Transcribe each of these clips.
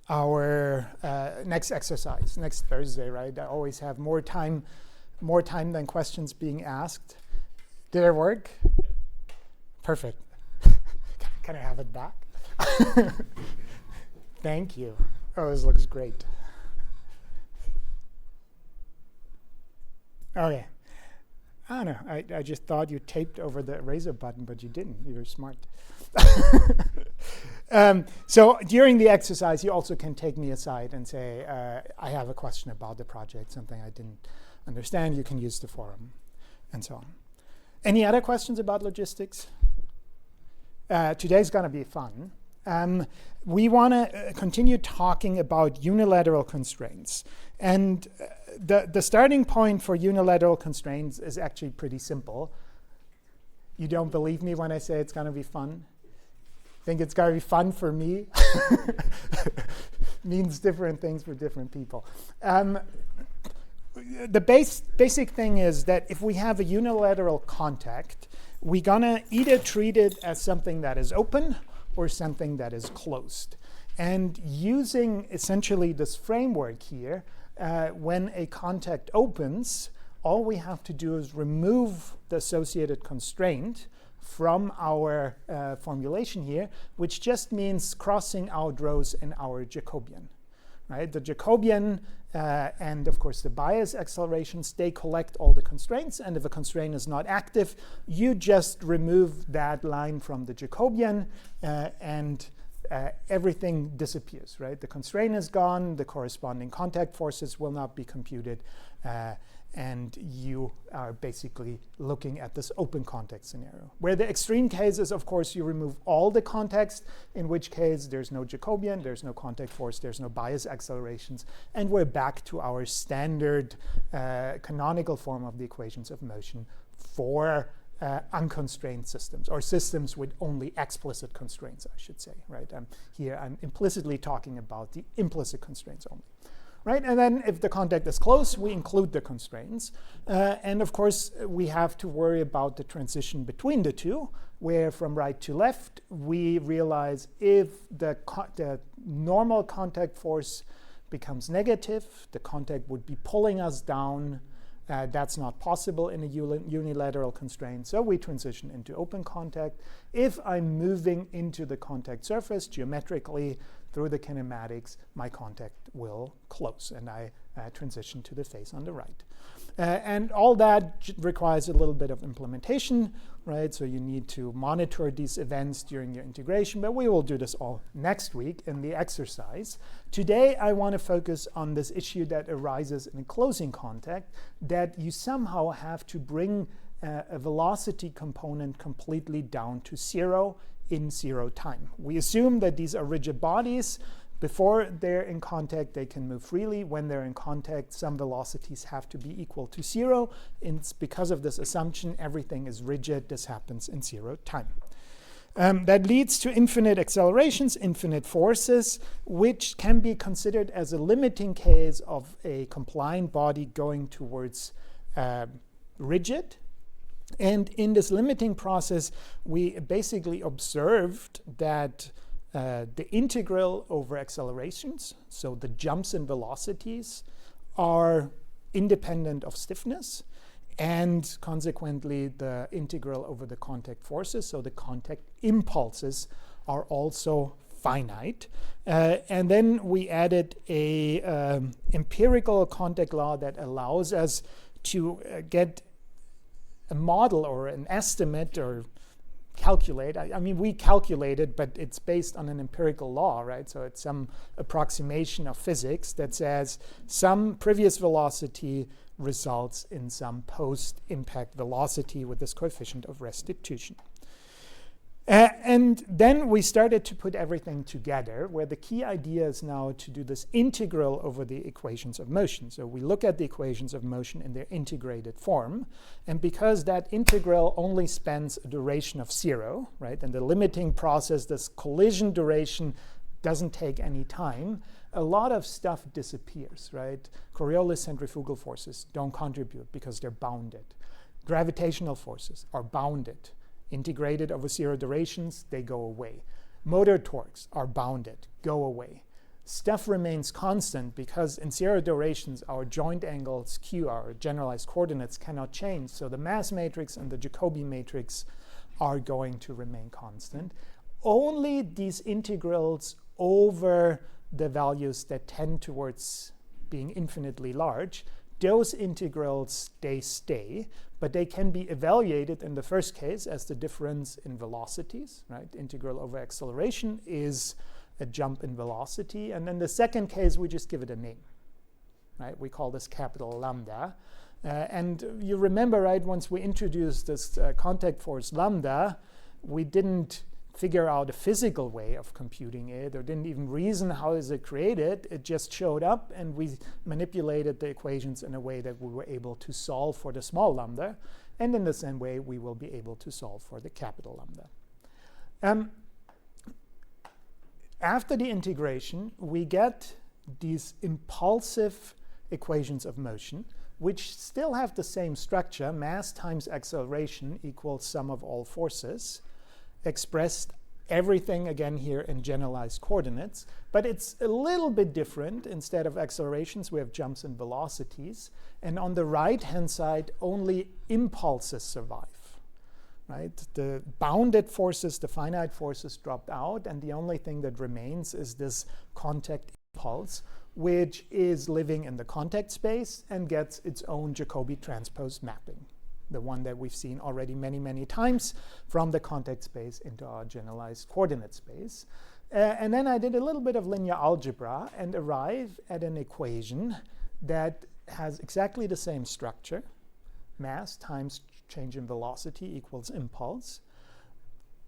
our next exercise, next Thursday, right? I always have more time than questions being asked. Did it work? Perfect. Can I have it back? Thank you. Oh, this looks great. Okay. I don't know. I just thought you taped over the eraser button, but you didn't. You were smart. So during the exercise, you also can take me aside and say, I have a question about the project, something I didn't understand. You can use the forum, and so on. Any other questions about logistics? Today's going to be fun. We want to continue talking about unilateral constraints. And the starting point for unilateral constraints is actually pretty simple. You don't believe me when I say it's going to be fun? Think it's going to be fun for me? Means different things for different people. The basic thing is that if we have a unilateral contact, we're going to either treat it as something that is open or something that is closed. And using essentially this framework here, when a contact opens, all we have to do is remove the associated constraint from our formulation here, which just means crossing out rows in our Jacobian. Right? The Jacobian and, of course, the bias accelerations, they collect all the constraints. And if a constraint is not active, you just remove that line from the Jacobian and everything disappears. Right? The constraint is gone. The corresponding contact forces will not be computed. And you are basically looking at this open contact scenario. Where the extreme case is, of course, you remove all the context, in which case there's no Jacobian, there's no contact force, there's no bias accelerations, and we're back to our standard canonical form of the equations of motion for unconstrained systems, or systems with only explicit constraints, I should say. Right? Here I'm implicitly talking about the implicit constraints only. Right? And then if the contact is close, we include the constraints. And of course, we have to worry about the transition between the two, where from right to left, we realize if the normal contact force becomes negative, the contact would be pulling us down. That's not possible in a unilateral constraint. So we transition into open contact. If I'm moving into the contact surface geometrically, through the kinematics, my contact will close, and I transition to the face on the right. And all that requires a little bit of implementation, right? So you need to monitor these events during your integration, but we will do this all next week in the exercise. Today, I want to focus on this issue that arises in a closing contact, that you somehow have to bring a velocity component completely down to 0 in 0 time. We assume that these are rigid bodies. Before they're in contact, they can move freely. When they're in contact, some velocities have to be equal to 0. And it's because of this assumption, everything is rigid. This happens in 0 time. That leads to infinite accelerations, infinite forces, which can be considered as a limiting case of a compliant body going towards rigid. And in this limiting process, we basically observed that the integral over accelerations, so the jumps in velocities, are independent of stiffness, and consequently the integral over the contact forces, so the contact impulses, are also finite. And then we added a empirical contact law that allows us to get a model or an estimate or calculate. I mean, we calculate it, but it's based on an empirical law, right? So it's some approximation of physics that says some previous velocity results in some post-impact velocity with this coefficient of restitution. And then we started to put everything together, where the key idea is now to do this integral over the equations of motion. So we look at the equations of motion in their integrated form. And because that integral only spans a duration of 0, right, and the limiting process, this collision duration, doesn't take any time, a lot of stuff disappears, right? Coriolis centrifugal forces don't contribute because they're bounded. Gravitational forces are bounded. Integrated over 0 durations, they go away. Motor torques are bounded, go away. stuff remains constant because in zero durations, our joint angles Q, our generalized coordinates, cannot change. So the mass matrix and the Jacobi matrix are going to remain constant. Only these integrals over the values that tend towards being infinitely large, those integrals, they stay, but they can be evaluated in the first case as the difference in velocities, right? Integral over acceleration is a jump in velocity. And in the second case, we just give it a name, right? We call this capital lambda. And you remember, right, once we introduced this contact force lambda, we didn't figure out a physical way of computing it, or didn't even reason how is it created. It just showed up, and we manipulated the equations in a way that we were able to solve for the small lambda. And in the same way, we will be able to solve for the capital lambda. After the integration, we get these impulsive equations of motion, which still have the same structure. Mass times acceleration equals sum of all forces, expressed everything again here in generalized coordinates. But it's a little bit different. Instead of accelerations, we have jumps and velocities. And on the right-hand side, only impulses survive. Right? The bounded forces, the finite forces dropped out, and the only thing that remains is this contact impulse, which is living in the contact space and gets its own Jacobi transpose mapping, the one that we've seen already many, many times from the contact space into our generalized coordinate space. And then I did a little bit of linear algebra and arrived at an equation that has exactly the same structure. Mass times change in velocity equals impulse,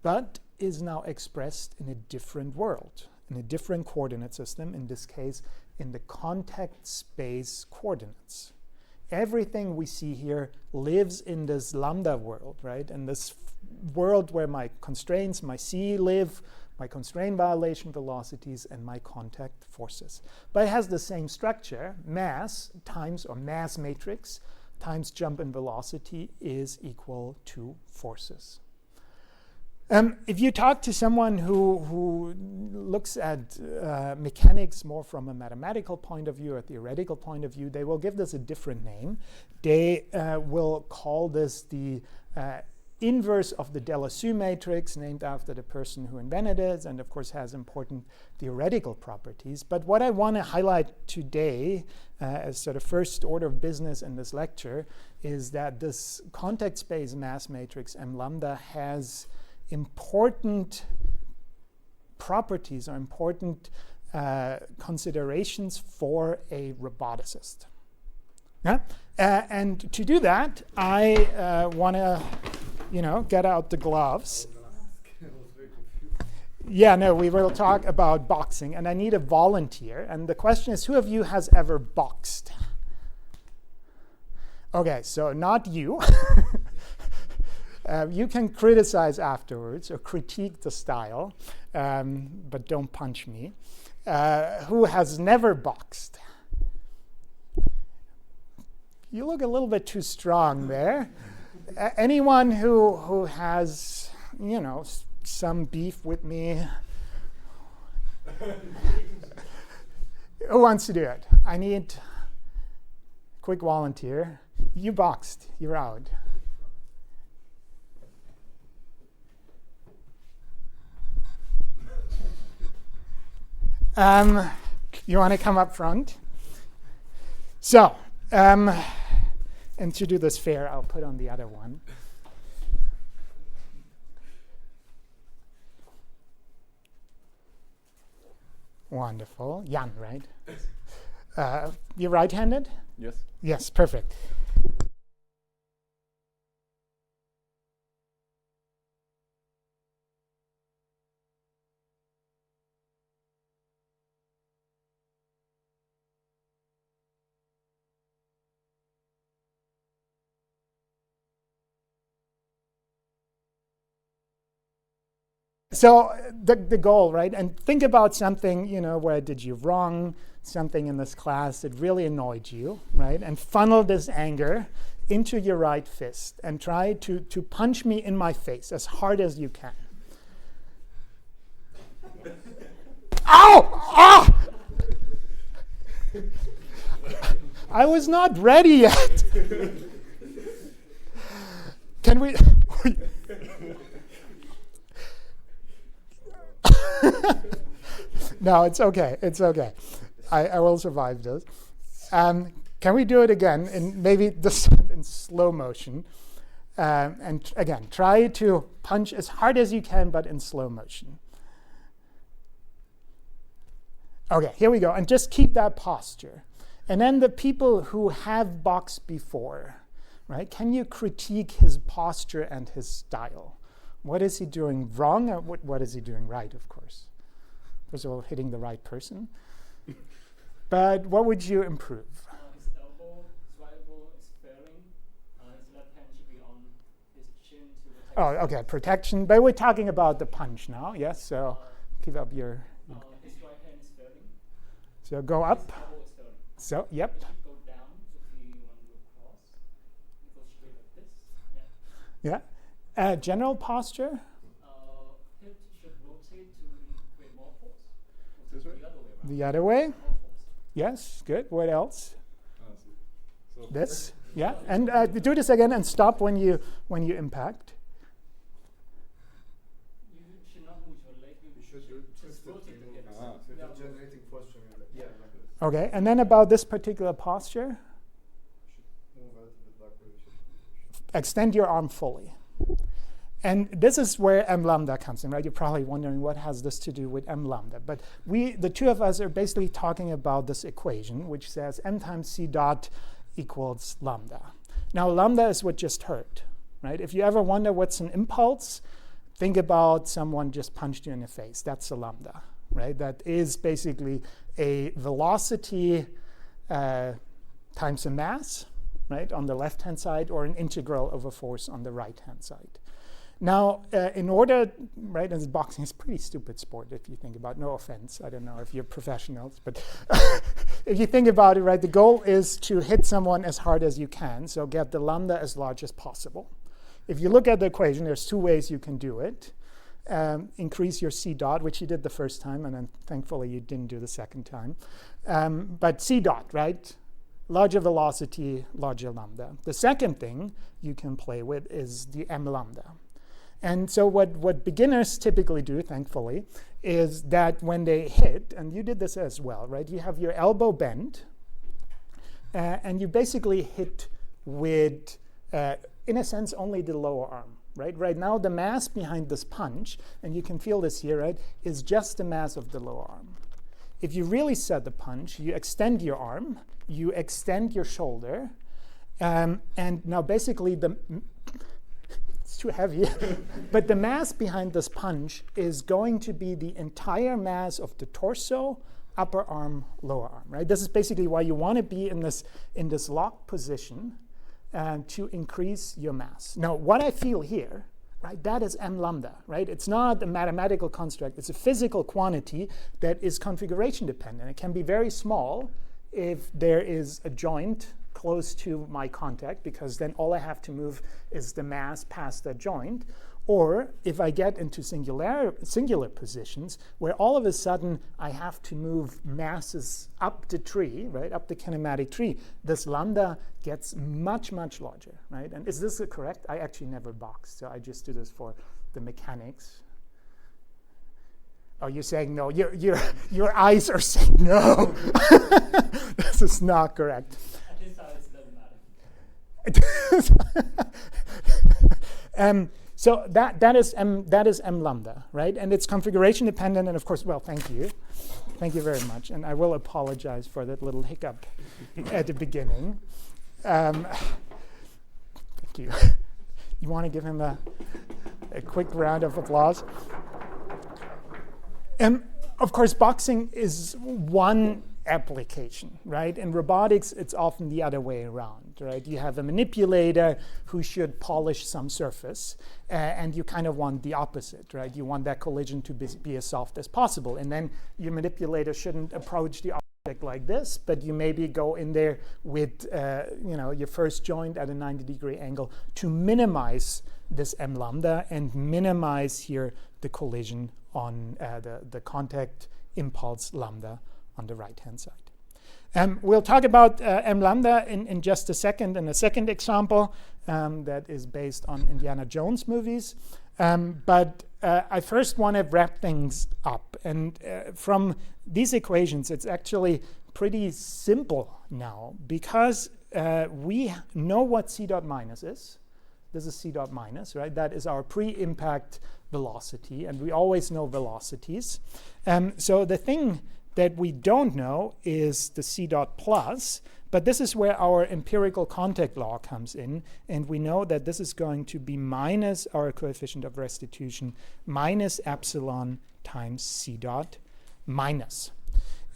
but is now expressed in a different world, in a different coordinate system, in this case, in the contact space coordinates. Everything we see here lives in this lambda world, right? In this world where my constraints, my C live, my constraint violation velocities, and my contact forces. But it has the same structure. Mass times, or mass matrix, times jump in velocity is equal to forces. If you talk to someone who looks at mechanics more from a mathematical point of view or theoretical point of view, they will give this a different name. They will call this the inverse of the Delassue matrix, named after the person who invented it, and of course has important theoretical properties. But what I want to highlight today as sort of first order of business in this lecture is that this contact space mass matrix M lambda has important properties or important considerations for a roboticist. Yeah? And to do that, I want to get out the gloves. Yeah, no, we will talk about boxing, and I need a volunteer. And the question is, who of you has ever boxed? Okay, so not you. You can criticize afterwards or critique the style, but don't punch me. Who has never boxed? You look a little bit too strong there. Anyone who has, some beef with me? Who wants to do it? I need a quick volunteer. You boxed. You're out. You want to come up front? So, and to do this fair, I'll put on the other one. Wonderful. Jan, right? You're right-handed? Yes. Yes, perfect. So the goal, right? And think about something, where did you wrong, something in this class that really annoyed you, right? And funnel this anger into your right fist and try to punch me in my face as hard as you can. Ow! Ah! I was not ready yet. Can we? No, it's okay. It's okay. I will survive this. Can we do it again, and maybe this time in slow motion? And again, try to punch as hard as you can, but in slow motion. Okay, here we go. And just keep that posture. And then the people who have boxed before, right? Can you critique his posture and his style? What is he doing wrong? Or what is he doing right, of course? First of all, hitting the right person. But what would you improve? His elbow, his right elbow is failing. His left hand should be on his chin to protect. Oh, okay, protection. But we're talking about the punch now, yes? So keep up your... His right hand is failing. So go up. His elbow is failing. So, yep. He should go down if he want to go across. He goes straight like this. Yeah. General posture? Hip should rotate to create more force. This way? The other way around. The other way? More force. Yes, good. What else? So This? Yeah. And do this again and stop when you impact. You should not move your leg. You should do just rotate the hips. So Yeah. you're generating posture. Yeah, like this. Okay, and then about this particular posture, Move a little bit backward. extend your arm fully. And this is where m lambda comes in, right? You're probably wondering what has this to do with m lambda. But the two of us are basically talking about this equation, which says m times c dot equals lambda. Now, lambda is what just heard, right? If you ever wonder what's an impulse, think about someone just punched you in the face. That's a lambda, right? That is basically a velocity times a mass, right, on the left-hand side, or an integral of a force on the right-hand side. Now, in order, right, and boxing is a pretty stupid sport if you think about it. No offense, I don't know if you're professionals, but if you think about it, right, the goal is to hit someone as hard as you can, so get the lambda as large as possible. If you look at the equation, there's two ways you can do it. Increase your c dot, which you did the first time, and then thankfully you didn't do the second time. But c dot, right? Larger velocity, larger lambda. The second thing you can play with is the m lambda. And so what beginners typically do, thankfully, is that when they hit, and you did this as well, right? You have your elbow bent, and you basically hit with, in a sense, only the lower arm, right? Right now, the mass behind this punch, and you can feel this here, right, is just the mass of the lower arm. If you really set the punch, you extend your arm, you extend your shoulder, and now basically it's too heavy, but the mass behind this punch is going to be the entire mass of the torso, upper arm, lower arm, right? This is basically why you want to be in this locked position to increase your mass. Now, what I feel here, right, that is m lambda, right? It's not a mathematical construct. It's a physical quantity that is configuration dependent. It can be very small if there is a joint close to my contact, because then all I have to move is the mass past that joint. Or if I get into singular positions where all of a sudden I have to move masses up the tree, right, up the kinematic tree, this lambda gets much, much larger, right? And is this correct? I actually never boxed, so I just do this for the mechanics. Oh, you're saying no. Your eyes are saying no. This is not correct. At this size, it doesn't matter. So that is m lambda, right? And it's configuration dependent, and of course, well, thank you very much, and I will apologize for that little hiccup at the beginning. Thank you. You want to give him a quick round of applause? Of course, boxing is one application, right? In robotics, it's often the other way around, right? You have a manipulator who should polish some surface, and you kind of want the opposite, right? You want that collision to be as soft as possible, and then your manipulator shouldn't approach the object like this, but you maybe go in there with your first joint at a 90-degree angle to minimize this m lambda and minimize here the collision on the contact impulse lambda on the right-hand side. We'll talk about m lambda in just a second, in a second example that is based on Indiana Jones movies. But I first want to wrap things up. And from these equations, it's actually pretty simple now, because we know what c dot minus is. This is c dot minus, right? That is our pre-impact velocity, and we always know velocities. So the thing that we don't know is the c dot plus, but this is where our empirical contact law comes in, and we know that this is going to be minus our coefficient of restitution minus epsilon times c dot minus.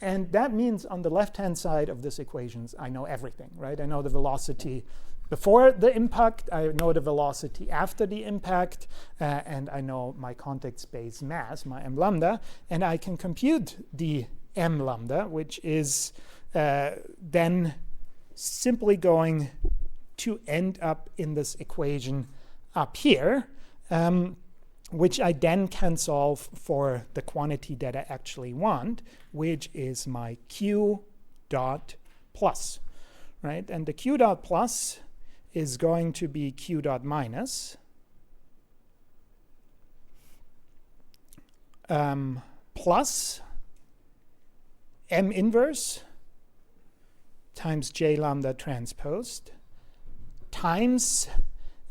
And that means on the left-hand side of this equation, I know everything, right? I know the velocity before the impact, I know the velocity after the impact, and I know my contact space mass, my m lambda, and I can compute the m lambda, which is then simply going to end up in this equation up here, which I then can solve for the quantity that I actually want, which is my q dot plus, right? And the q dot plus is going to be q dot minus plus m inverse times j lambda transposed times,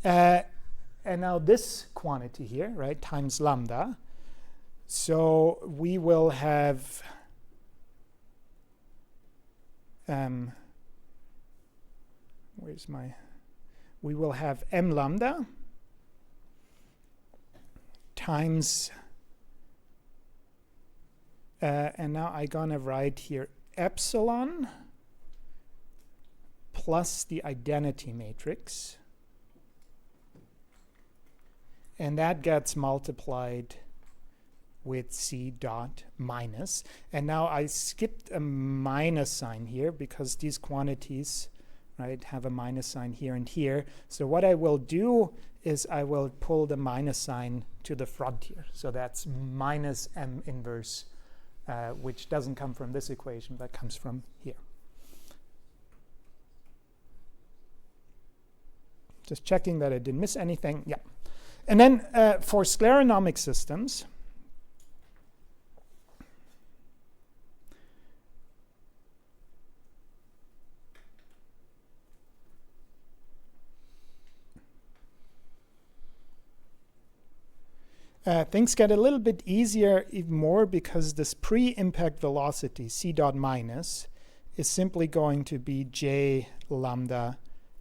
and now this quantity here, right, times lambda. So we will have we will have m lambda times, and now I'm gonna write here epsilon plus the identity matrix, and that gets multiplied with c dot minus. And now I skipped a minus sign here because these quantities, right, have a minus sign here and here. So what I will do is I will pull the minus sign to the front here. So that's minus m inverse, which doesn't come from this equation, but comes from here. Just checking that I didn't miss anything. Yeah. And then for scleronomic systems, things get a little bit easier even more, because this pre-impact velocity, c dot minus, is simply going to be j lambda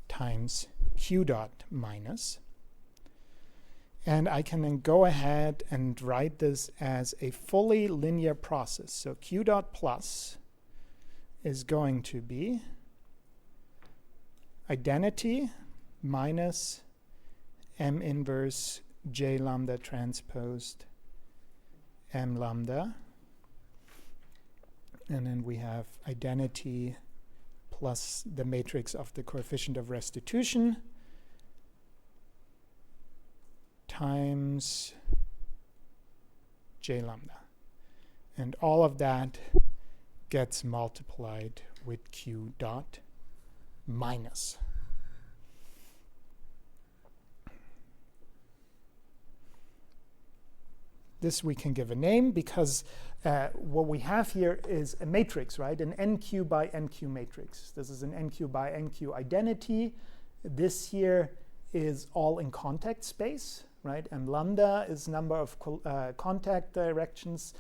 times q dot minus. And I can then go ahead and write this as a fully linear process. So q dot plus is going to be identity minus m inverse j lambda transposed m lambda. And then we have identity plus the matrix of the coefficient of restitution times j lambda. And all of that gets multiplied with q dot minus. This we can give a name, because what we have here is a matrix, right? An NQ by NQ matrix. This is an NQ by NQ identity. This here is all in contact space, right? And lambda is number of contact directions,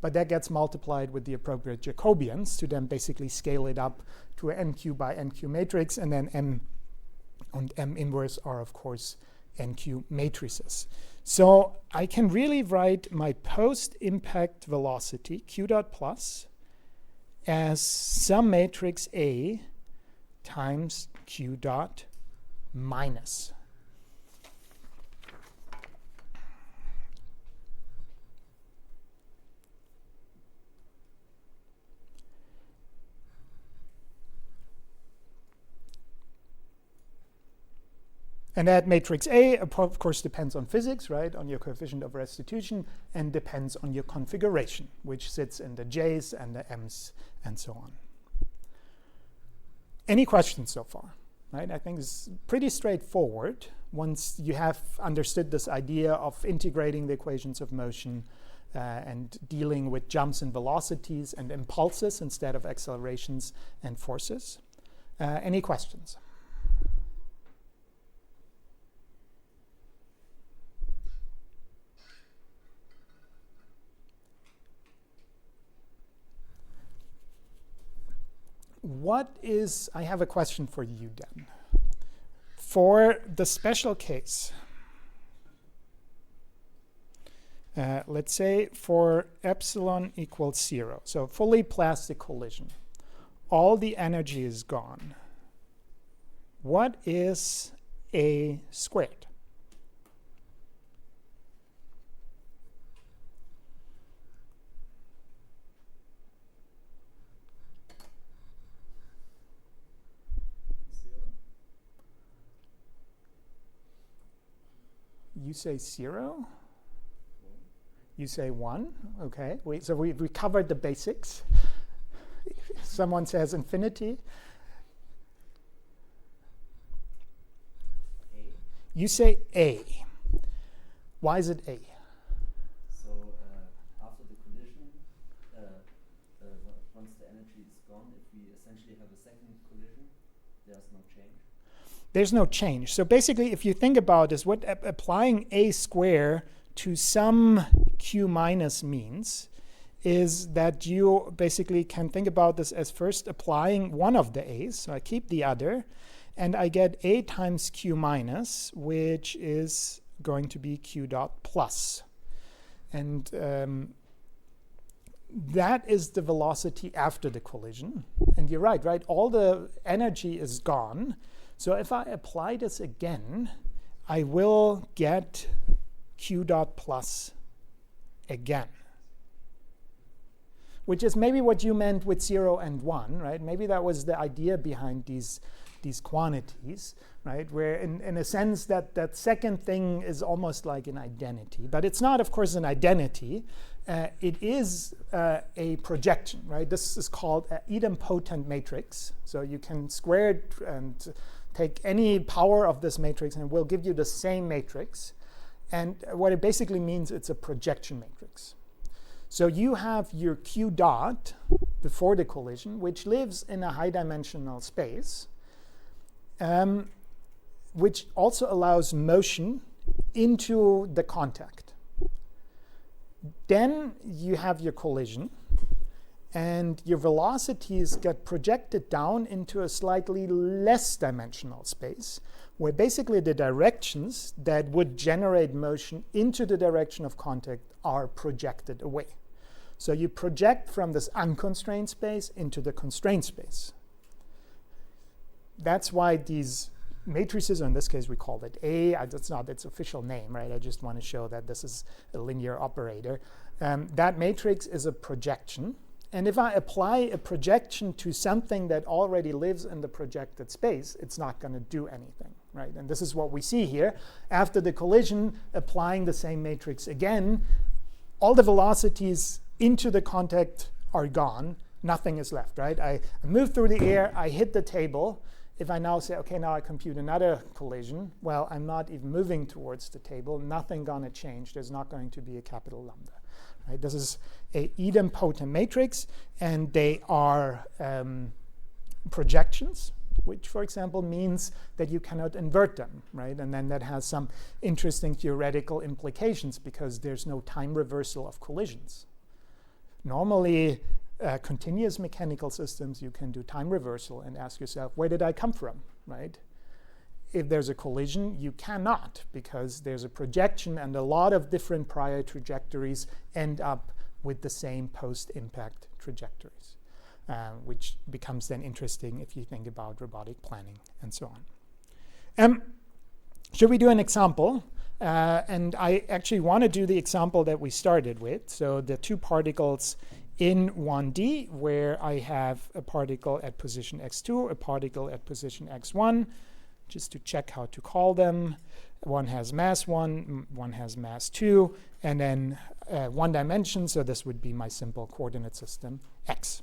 but that gets multiplied with the appropriate Jacobians to then basically scale it up to an NQ by NQ matrix, and then M and M inverse are, of course, NQ matrices. So I can really write my post-impact velocity, q dot plus, as some matrix A times q dot minus. And that matrix A, of course, depends on physics, right, on your coefficient of restitution, and depends on your configuration, which sits in the J's and the M's and so on. Any questions so far? Right? I think it's pretty straightforward once you have understood this idea of integrating the equations of motion and dealing with jumps and velocities and impulses instead of accelerations and forces. Any questions? I have a question for you then. For the special case, let's say for epsilon equals 0, so fully plastic collision, all the energy is gone. What is A squared? You say 0? You say 1? Okay. So we covered the basics. Someone says infinity. A. You say A. Why is it A? So after the collision, once the energy is gone, if we essentially have a second collision, there's no change. There's no change. So basically, if you think about this, what applying A square to some Q minus means is that you basically can think about this as first applying one of the A's. So I keep the other, and I get A times Q minus, which is going to be Q dot plus. And that is the velocity after the collision. And you're right? All the energy is gone. So if I apply this again, I will get Q dot plus again, which is maybe what you meant with 0 and 1, right? Maybe that was the idea behind these quantities, right? Where in a sense that second thing is almost like an identity. But it's not, of course, an identity. It is a projection, right? This is called an idempotent matrix. So you can square it and take any power of this matrix and it will give you the same matrix. And what it basically means, it's a projection matrix. So you have your Q dot before the collision, which lives in a high dimensional space, which also allows motion into the contact. Then you have your collision, and your velocities get projected down into a slightly less dimensional space, where basically the directions that would generate motion into the direction of contact are projected away. So you project from this unconstrained space into the constrained space. That's why these matrices, or in this case we call it A, that's not its official name, right? I just want to show that this is a linear operator. That matrix is a projection. And if I apply a projection to something that already lives in the projected space, it's not going to do anything, right? And this is what we see here. After the collision, applying the same matrix again, all the velocities into the contact are gone. Nothing is left, right? I move through the air, I hit the table. If I now say, okay, now I compute another collision, well, I'm not even moving towards the table. Nothing going to change. There's not going to be a capital lambda. Right? This is a idempotent matrix, and they are projections, which, for example, means that you cannot invert them, right? And then that has some interesting theoretical implications because there's no time reversal of collisions. Normally, continuous mechanical systems, you can do time reversal and ask yourself, where did I come from, right? If there's a collision, you cannot, because there's a projection and a lot of different prior trajectories end up with the same post-impact trajectories, which becomes then interesting if you think about robotic planning and so on. Should we do an example? And I actually want to do the example that we started with. So the two particles in 1D, where I have a particle at position x2, a particle at position x1. just to check how to call them. One has mass 1, one has mass 2, and then one dimension, so this would be my simple coordinate system, x.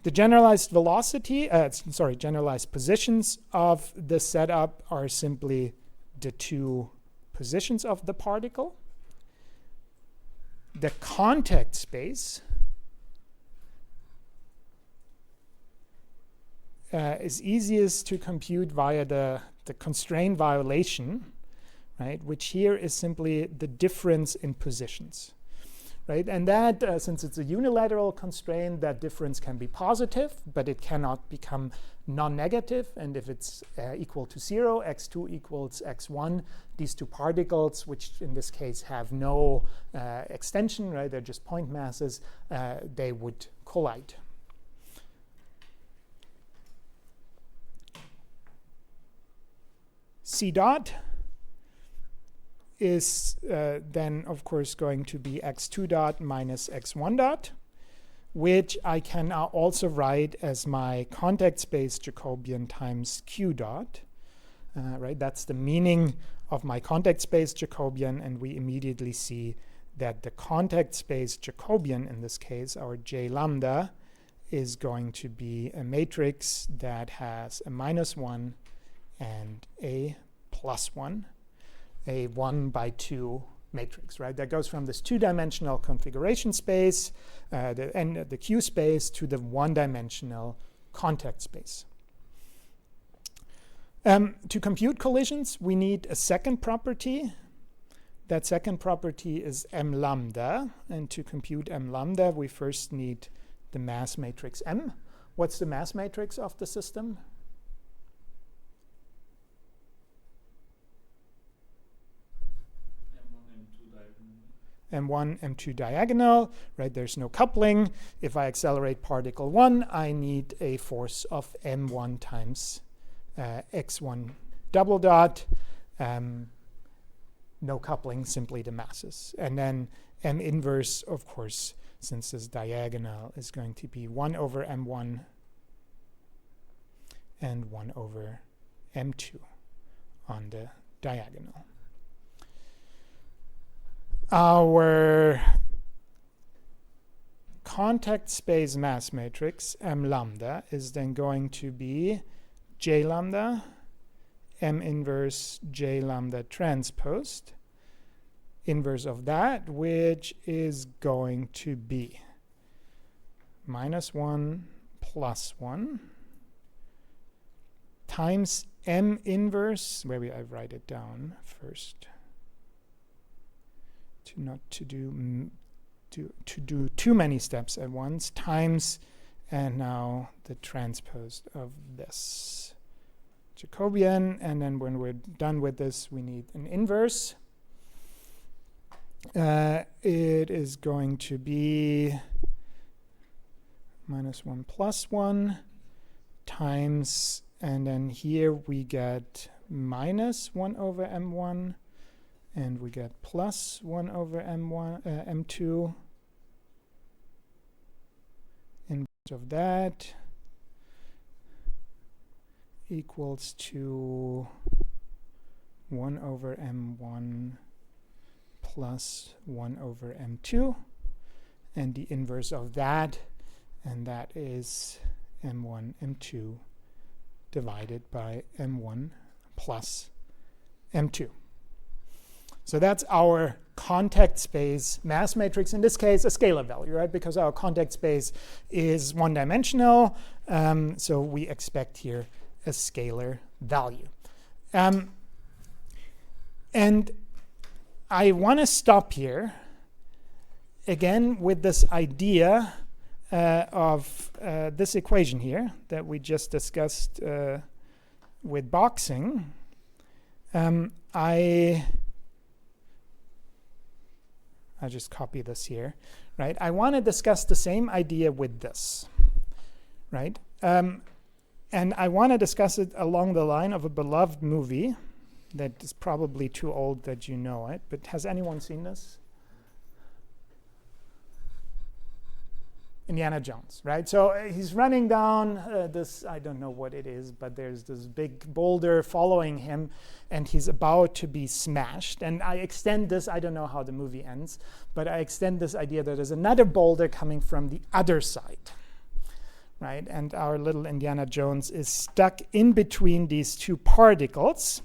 The generalized generalized positions of the setup are simply the 2 positions of the particle. The contact space is easiest to compute via the constraint violation, right? Which here is simply the difference in positions, right? And that, since it's a unilateral constraint, that difference can be positive, but it cannot become non-negative. And if it's equal to 0, x2 equals x1, these 2 particles, which in this case have no extension, right? They're just point masses, they would collide. C dot is then, of course, going to be x2 dot minus x1 dot, which I can now also write as my contact space Jacobian times q dot. Right? That's the meaning of my contact space Jacobian, and we immediately see that the contact space Jacobian, in this case, our J lambda, is going to be a matrix that has a -1 and a +1, a 1/2 matrix, right? That goes from this 2-dimensional configuration space, the Q space, to the 1-dimensional contact space. To compute collisions, we need a second property. That second property is m lambda. And to compute m lambda, we first need the mass matrix M. What's the mass matrix of the system? M1, M2 diagonal, right? There's no coupling. If I accelerate particle 1, I need a force of m1 times x1 double dot. No coupling, simply the masses. And then m inverse, of course, since this diagonal, is going to be 1 over m1 and 1 over m2 on the diagonal. Our contact space mass matrix, m lambda, is then going to be j lambda, m inverse j lambda transposed, inverse of that, which is going to be -1 + 1 times m inverse, maybe I write it down first, to do too many steps at once, times, and now the transpose of this Jacobian. And then when we're done with this, we need an inverse. It is going to be -1 + 1 times, and then here we get -1 over m1, and we get +1 over m2. Inverse of that equals to 1 over m1 plus 1 over m2, and the inverse of that, and that is m1, m2 divided by m1 plus m2. So that's our contact space mass matrix, in this case a scalar value, right? Because our contact space is 1-dimensional, so we expect here a scalar value. And I want to stop here again with this idea of this equation here that we just discussed with boxing. I'll just copy this here, right? I want to discuss the same idea with this, right? And I want to discuss it along the line of a beloved movie that is probably too old that you know it, but has anyone seen this? Indiana Jones, right? So he's running down this, I don't know what it is, but there's this big boulder following him, and he's about to be smashed. And I extend this, I don't know how the movie ends, but I extend this idea that there's another boulder coming from the other side, right? And our little Indiana Jones is stuck in between these two particles.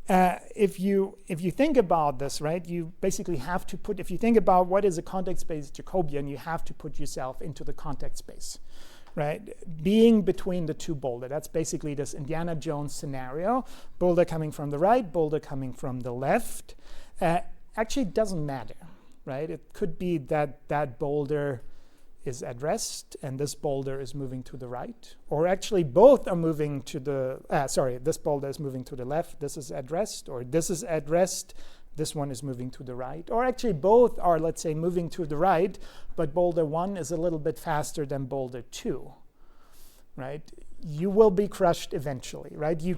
If you think about this, right, you basically have to put, if you think about what is a context-space Jacobian, you have to put yourself into the context space, right? Being between the two boulder. That's basically this Indiana Jones scenario. Boulder coming from the right, boulder coming from the left. Actually, it doesn't matter, right? It could be that that boulder is at rest and this boulder is moving to the right, or actually both are moving to the, this boulder is moving to the left, this is at rest, or this is at rest, this one is moving to the right, or actually both are, let's say, moving to the right, but boulder 1 is a little bit faster than boulder 2, right? You will be crushed eventually, right? You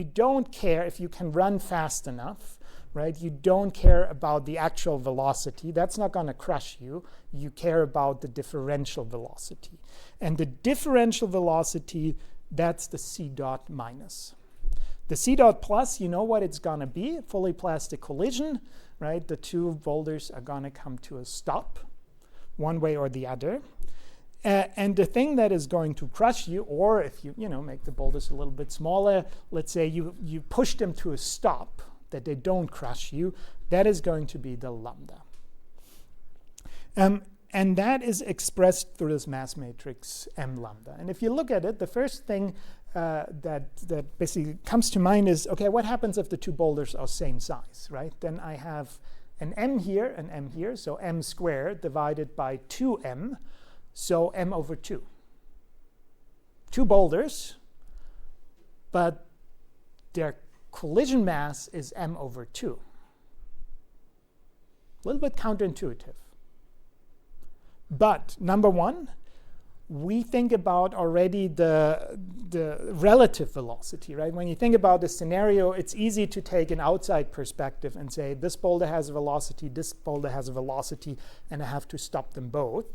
don't care if you can run fast enough, right? You don't care about the actual velocity. That's not going to crush you. You care about the differential velocity. And the differential velocity, that's the c dot minus. The c dot plus, you know what it's going to be? Fully plastic collision, right? The two boulders are going to come to a stop, one way or the other. And the thing that is going to crush you, or if you make the boulders a little bit smaller, let's say you push them to a stop, that they don't crush you, that is going to be the lambda. And that is expressed through this mass matrix M lambda. And if you look at it, the first thing that basically comes to mind is, okay, what happens if the two boulders are same size, right? Then I have an M here, so M squared divided by 2M, so M over 2. Two boulders, but their collision mass is M over 2. A little bit counterintuitive. But number one, we think about already the relative velocity, right? When you think about the scenario, it's easy to take an outside perspective and say, this boulder has a velocity, this boulder has a velocity, and I have to stop them both.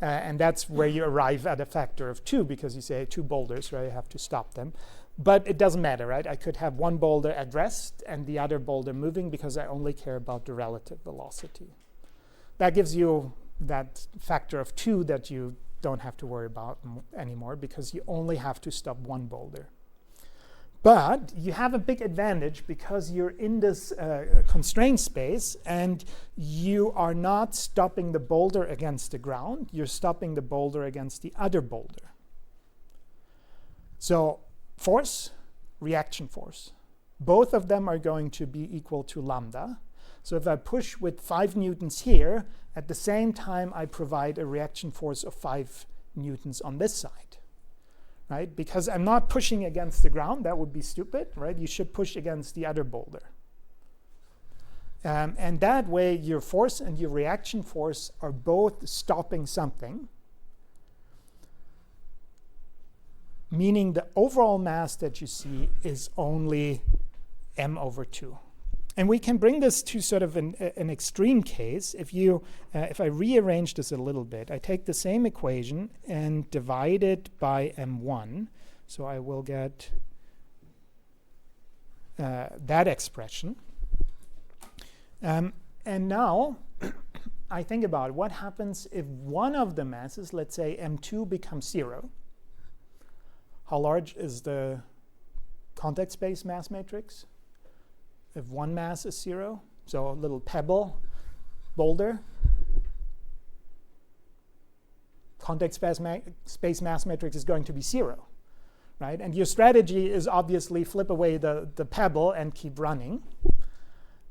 And that's where you arrive at a factor of 2, because you say two boulders, right? I have to stop them. But it doesn't matter, right? I could have one boulder at rest and the other boulder moving, because I only care about the relative velocity. That gives you that factor of 2 that you don't have to worry about anymore, because you only have to stop one boulder. But you have a big advantage because you're in this constrained space and you are not stopping the boulder against the ground. You're stopping the boulder against the other boulder. So force, reaction force. Both of them are going to be equal to lambda. So if I push with 5 newtons here, at the same time I provide a reaction force of 5 newtons on this side. Right? Because I'm not pushing against the ground, that would be stupid, right? You should push against the other boulder. And that way your force and your reaction force are both stopping something, meaning the overall mass that you see is only m over 2. And we can bring this to sort of an extreme case. If I rearrange this a little bit, I take the same equation and divide it by m1. So I will get that expression. And now I think about what happens if one of the masses, let's say m2, becomes 0. How large is the context space mass matrix? If one mass is 0, so a little pebble, boulder, context space mass matrix is going to be 0, right? And your strategy is obviously flip away the pebble and keep running,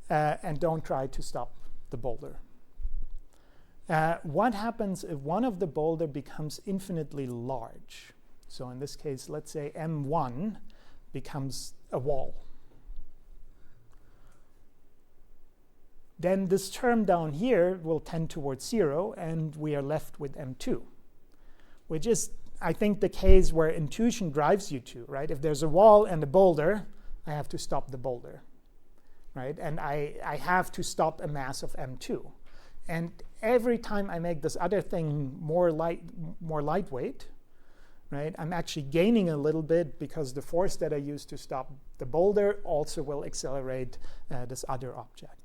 and don't try to stop the boulder. What happens if one of the boulder becomes infinitely large? So in this case, let's say m1 becomes a wall. Then this term down here will tend towards 0, and we are left with m2, which is, I think, the case where intuition drives you to, right? If there's a wall and a boulder, I have to stop the boulder, right? And I have to stop a mass of m2. And every time I make this other thing more lightweight, right, I'm actually gaining a little bit because the force that I use to stop the boulder also will accelerate this other object.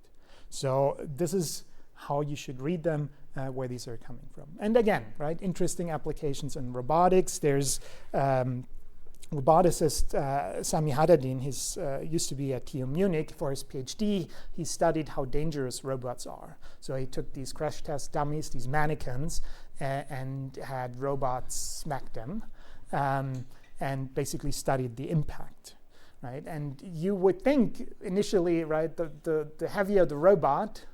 So this is how you should read them, where these are coming from. And again, right, interesting applications in robotics. There's roboticist Sami Haddadin. He's used to be at TU Munich for his PhD. He studied how dangerous robots are. So he took these crash test dummies, these mannequins, and had robots smack them, and basically studied the impact, right? And you would think initially, right, the heavier the robot,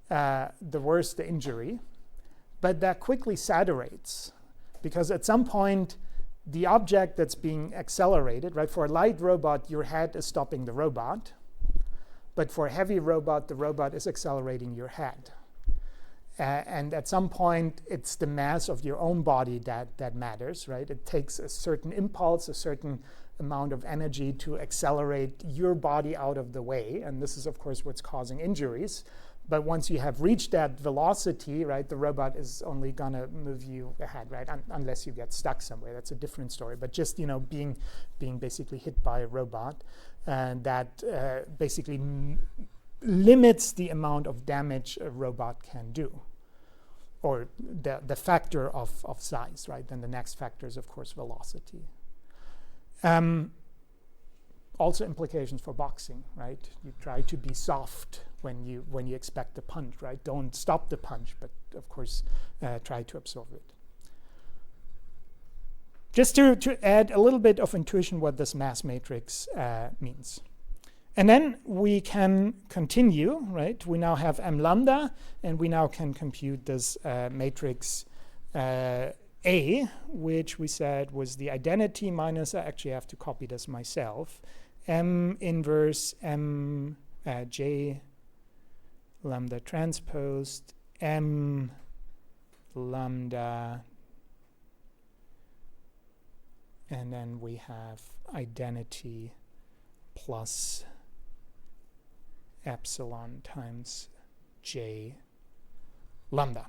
the worse the injury. But that quickly saturates, because at some point, the object that's being accelerated, right, for a light robot, your head is stopping the robot. But for a heavy robot, the robot is accelerating your head. And at some point, it's the mass of your own body that matters, right? It takes a certain impulse, a certain amount of energy to accelerate your body out of the way. And this is, of course, what's causing injuries. But once you have reached that velocity, right, the robot is only going to move you ahead, right, unless you get stuck somewhere. That's a different story. But just, being basically hit by a robot, and that basically limits the amount of damage a robot can do, or the factor of size, right? Then the next factor is, of course, velocity. Also implications for boxing, right? You try to be soft when you expect the punch, right? Don't stop the punch, but of course try to absorb it. Just to add a little bit of intuition what this mass matrix means. And then we can continue, right? We now have m lambda, and we now can compute this matrix A, which we said was the identity minus, I actually have to copy this myself, m inverse m j lambda transposed m lambda, and then we have identity plus epsilon times j lambda.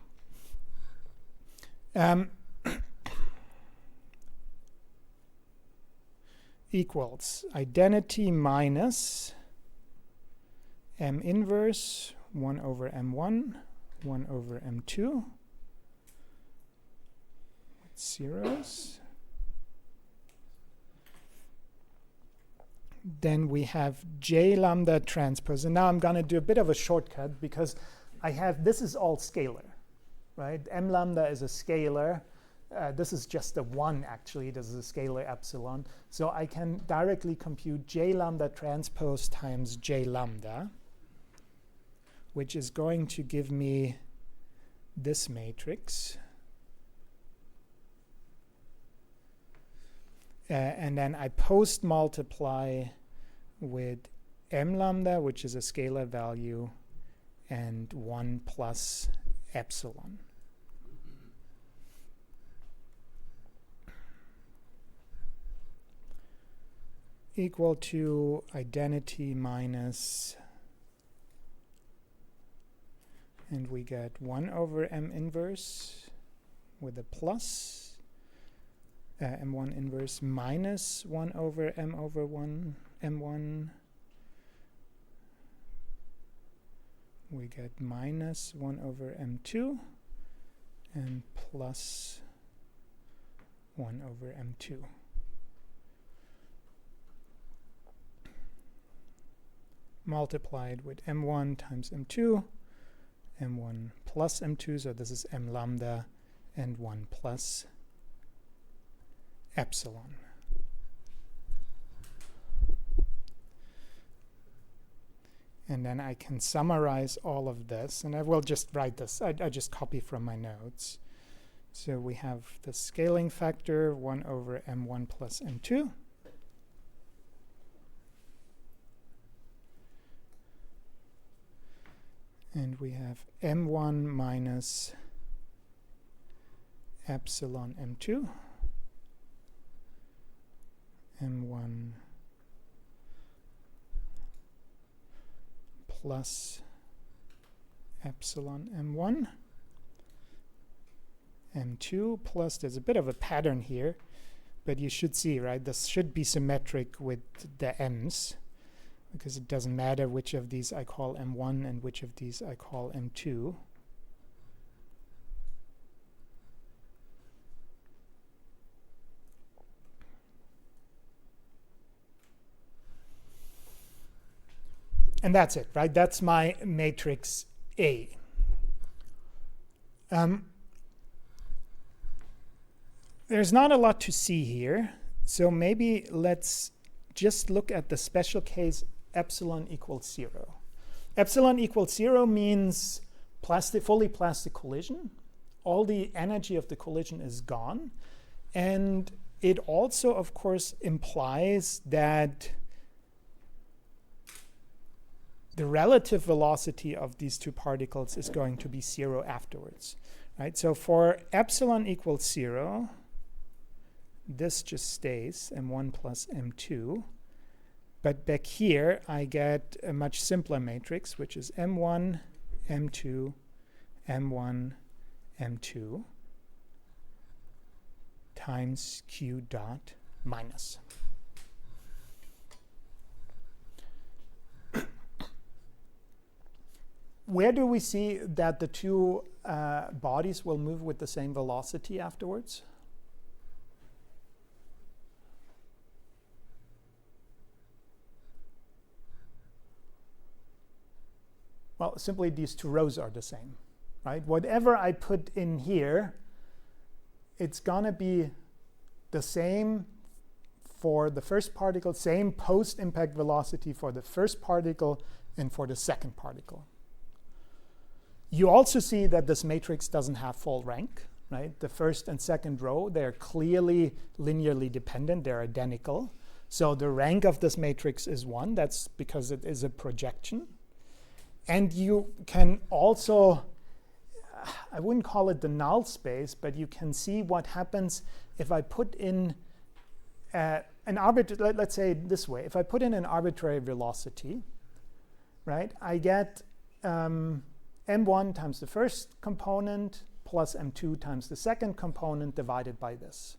Equals identity minus m inverse 1 over m1, 1 over m2 with zeros. Then we have j lambda transpose. And now I'm going to do a bit of a shortcut because this is all scalar, right? M lambda is a scalar. This is just a 1, actually. This is a scalar epsilon. So I can directly compute j lambda transpose times j lambda, which is going to give me this matrix. And then I post multiply with m lambda, which is a scalar value, and 1 plus epsilon. Equal to identity minus, and we get 1 over m inverse with a plus, m1 inverse minus 1 over m over 1, m1. We get minus 1 over m2 and plus 1 over m2. Multiplied with m1 times m2, m1 plus m2, so this is m lambda, and 1 plus epsilon. And then I can summarize all of this, and I will just write this. I just copy from my notes. So we have the scaling factor 1 over m1 plus m2. And we have m1 minus epsilon m2, m1 plus epsilon m1, m2 plus, there's a bit of a pattern here, but you should see, right, this should be symmetric with the m's, because it doesn't matter which of these I call m1 and which of these I call m2. And that's it, right? That's my matrix A. There's not a lot to see here, so maybe let's just look at the special case epsilon equals 0. Epsilon equals 0 means fully plastic collision. All the energy of the collision is gone. And it also, of course, implies that the relative velocity of these two particles is going to be 0 afterwards, right? So for epsilon equals 0, this just stays m1 plus m2. But back here, I get a much simpler matrix, which is m1, m2, m1, m2 times q dot minus. Where do we see that the two bodies will move with the same velocity afterwards? Well, simply these two rows are the same, right? Whatever I put in here, it's going to be the same for the first particle, same post-impact velocity for the first particle and for the second particle. You also see that this matrix doesn't have full rank, right? The first and second row, they're clearly linearly dependent. They're identical. So the rank of this matrix is 1. That's because it is a projection. And you can also, I wouldn't call it the null space, but you can see what happens if I put in an arbitrary, let's say it this way. If I put in an arbitrary velocity, right, I get m1 times the first component plus m2 times the second component divided by this.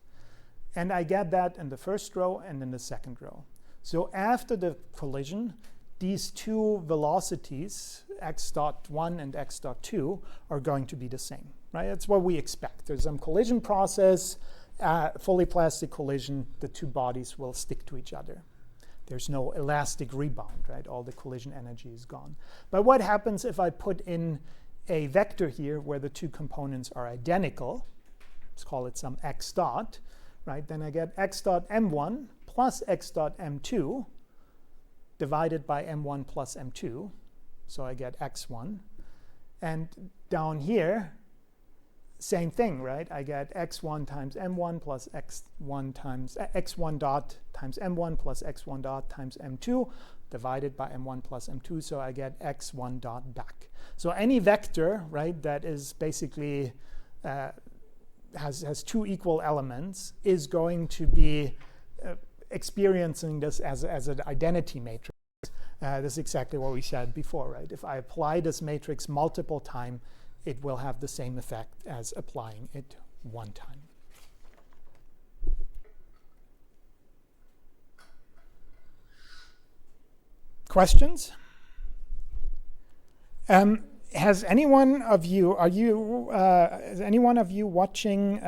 And I get that in the first row and in the second row. So after the collision, these two velocities, x dot 1 and x dot 2, are going to be the same, right? That's what we expect. There's some collision process, fully plastic collision, the two bodies will stick to each other. There's no elastic rebound, right? All the collision energy is gone. But what happens if I put in a vector here where the two components are identical? Let's call it some x dot, right? Then I get x dot m1 plus x dot m2 divided by m1 plus m2. So I get x1. And down here, same thing, right? I get x1 times m1 plus x1 times x1 dot times m1 plus x1 dot times m2 divided by m1 plus m2. So I get x1 dot back. So any vector, right, that is basically has two equal elements is going to be experiencing this as an identity matrix. This is exactly what we said before, right? If I apply this matrix multiple times, it will have the same effect as applying it one time. Questions? Has anyone of you, is anyone of you watching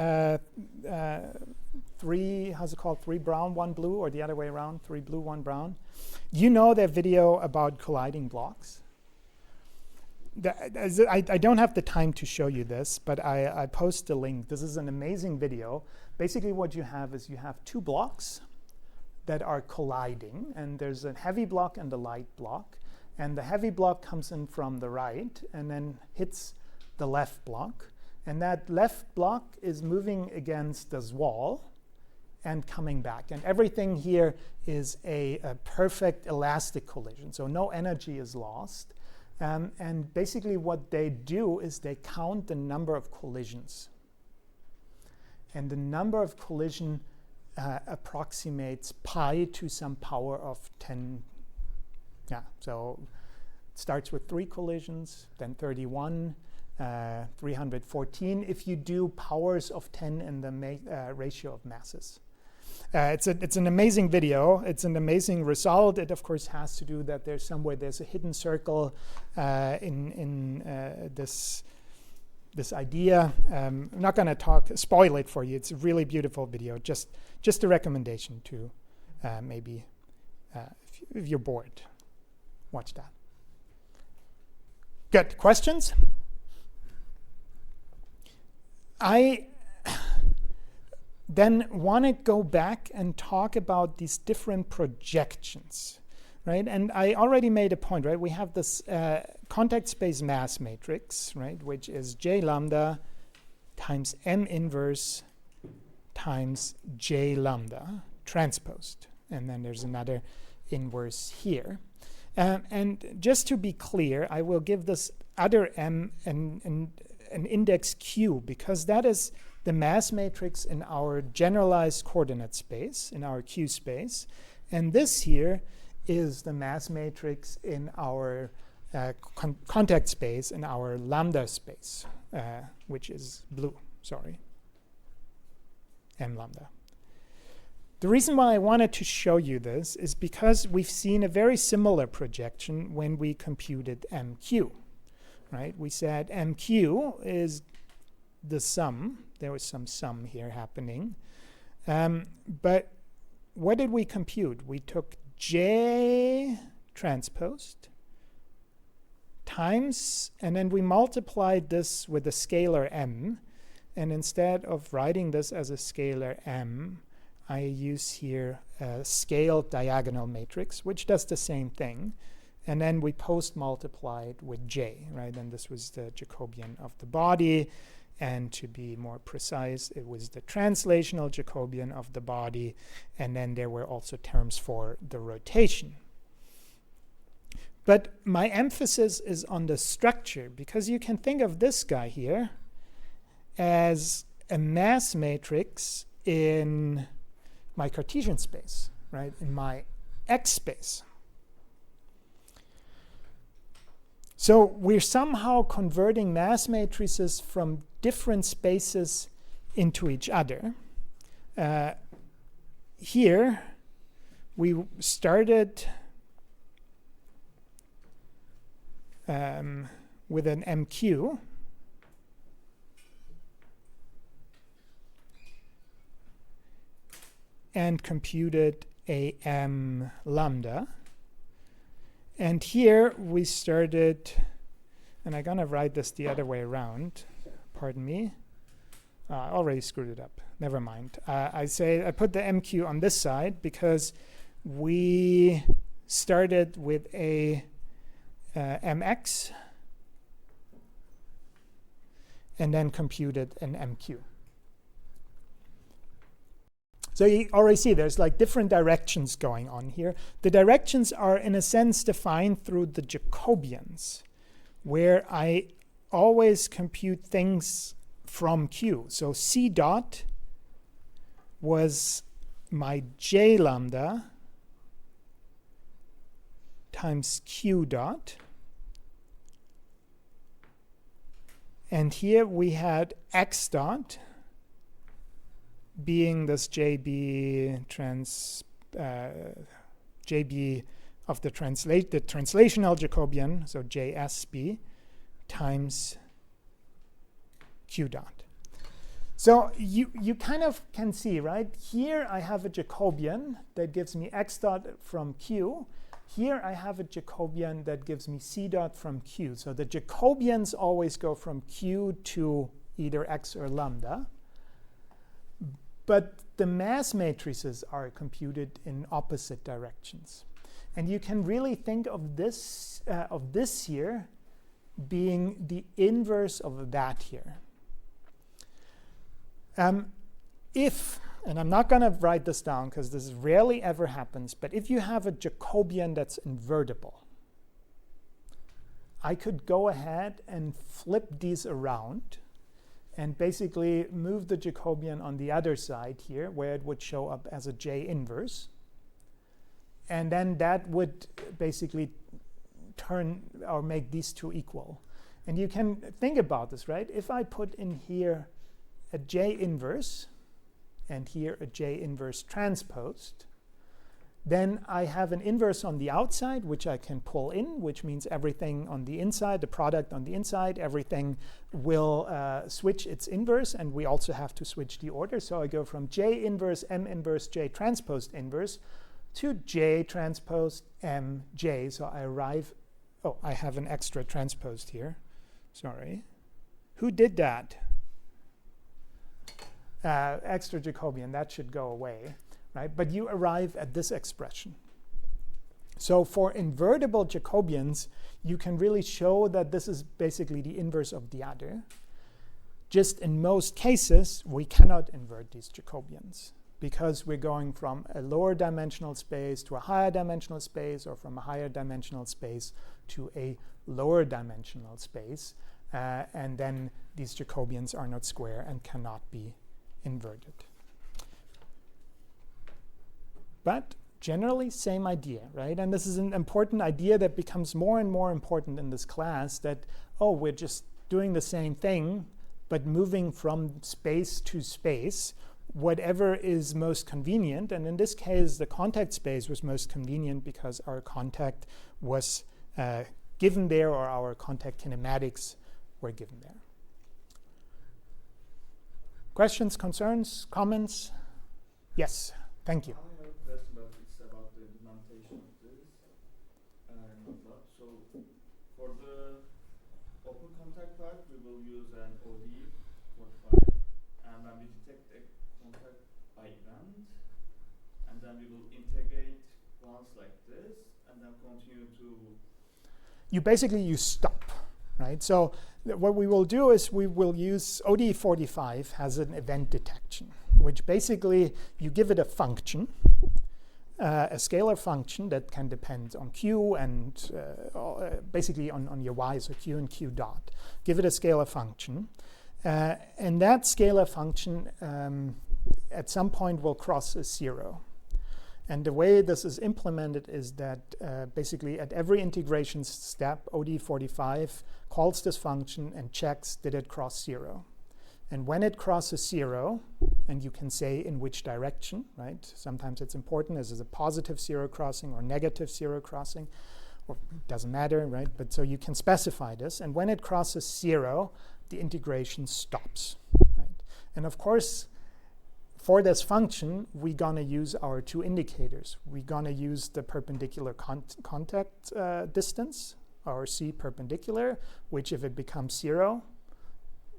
three brown, one blue, or the other way around, 3 blue, 1 brown? You know that video about colliding blocks? I don't have the time to show you this, but I post the link. This is an amazing video. Basically what you have is you have two blocks that are colliding, and there's a heavy block and a light block. And the heavy block comes in from the right and then hits the left block. And that left block is moving against this wall and coming back. And everything here is a perfect elastic collision. So no energy is lost. And basically what they do is they count the number of collisions. And the number of collision approximates pi to some power of 10. Yeah, so starts with 3 collisions, then 31, 314 if you do powers of 10 in the ratio of masses. It's an amazing video. It's an amazing result. It, of course, has to do that there's a hidden circle in this idea. I'm not going to spoil it for you. It's a really beautiful video. Just a recommendation to maybe, if you're bored, watch that. Good. Questions? I then want to go back and talk about these different projections, right? And I already made a point, right? We have this contact space mass matrix, right, which is J lambda times M inverse times J lambda transposed. And then there's another inverse here. And just to be clear, I will give this other M an index Q, because that is the mass matrix in our generalized coordinate space, in our Q space. And this here is the mass matrix in our contact space, in our lambda space, which is blue, sorry, M lambda. The reason why I wanted to show you this is because we've seen a very similar projection when we computed MQ, right? We said MQ is the sum. There was some sum here happening. But what did we compute? We took J transposed times, and then we multiplied this with a scalar M. And instead of writing this as a scalar M, I use here a scaled diagonal matrix, which does the same thing. And then we post-multiply it with J, right? And this was the Jacobian of the body. And to be more precise, it was the translational Jacobian of the body. And then there were also terms for the rotation. But my emphasis is on the structure, because you can think of this guy here as a mass matrix in my Cartesian space, right, in my X space. So we're somehow converting mass matrices from different spaces into each other. Here, we started with an MQ. And computed a M lambda. And here we started, and I'm going to write this the other way around. Pardon me. I already screwed it up. Never mind. I put the MQ on this side because we started with a MX and then computed an MQ. So you already see there's like different directions going on here. The directions are in a sense defined through the Jacobians, where I always compute things from Q. So C dot was my J lambda times Q dot. And here we had X dot being this JB of the translational Jacobian, so JSB times Q dot. So you kind of can see, right? Here I have a Jacobian that gives me X dot from Q. Here I have a Jacobian that gives me C dot from Q. So the Jacobians always go from Q to either X or lambda. But the mass matrices are computed in opposite directions. And you can really think of this here being the inverse of that here. If, and I'm not going to write this down because this rarely ever happens, but if you have a Jacobian that's invertible, I could go ahead and flip these around and basically move the Jacobian on the other side here, where it would show up as a J inverse. And then that would basically turn or make these two equal. And you can think about this, right? If I put in here a J inverse and here a J inverse transposed, then I have an inverse on the outside, which I can pull in, which means everything on the inside, the product on the inside, everything will switch its inverse, and we also have to switch the order. So I go from J inverse, M inverse, J transposed inverse to J transposed, M, J. So I arrive, oh, I have an extra transposed here. Sorry. Who did that? Extra Jacobian, that should go away. Right? But you arrive at this expression. So for invertible Jacobians, you can really show that this is basically the inverse of the other. Just in most cases, we cannot invert these Jacobians because we're going from a lower dimensional space to a higher dimensional space, or from a higher dimensional space to a lower dimensional space. And then these Jacobians are not square and cannot be inverted. But generally, same idea, right? And this is an important idea that becomes more and more important in this class, that, oh, we're just doing the same thing, but moving from space to space, whatever is most convenient. And in this case, the contact space was most convenient because our contact was given there, or our contact kinematics were given there. Questions, concerns, comments? Yes, thank you. For the open contact part, we will use an OD45, and when we detect a contact by event, and then we will integrate once like this, and then continue to... You stop, right? So what we will do is we will use OD45 has an event detection, which basically you give it a function, a scalar function that can depend on Q and basically on your Y, so Q and Q dot. Give it a scalar function. And that scalar function at some point will cross a 0. And the way this is implemented is that basically at every integration step, OD45 calls this function and checks, did it cross 0? And when it crosses 0, and you can say in which direction, right? Sometimes it's important, is it a positive 0 crossing or negative 0 crossing, or it doesn't matter, right? But so you can specify this. And when it crosses 0, the integration stops, right? And of course, for this function, we're going to use our two indicators. We're going to use the perpendicular contact distance, our C perpendicular, which if it becomes 0,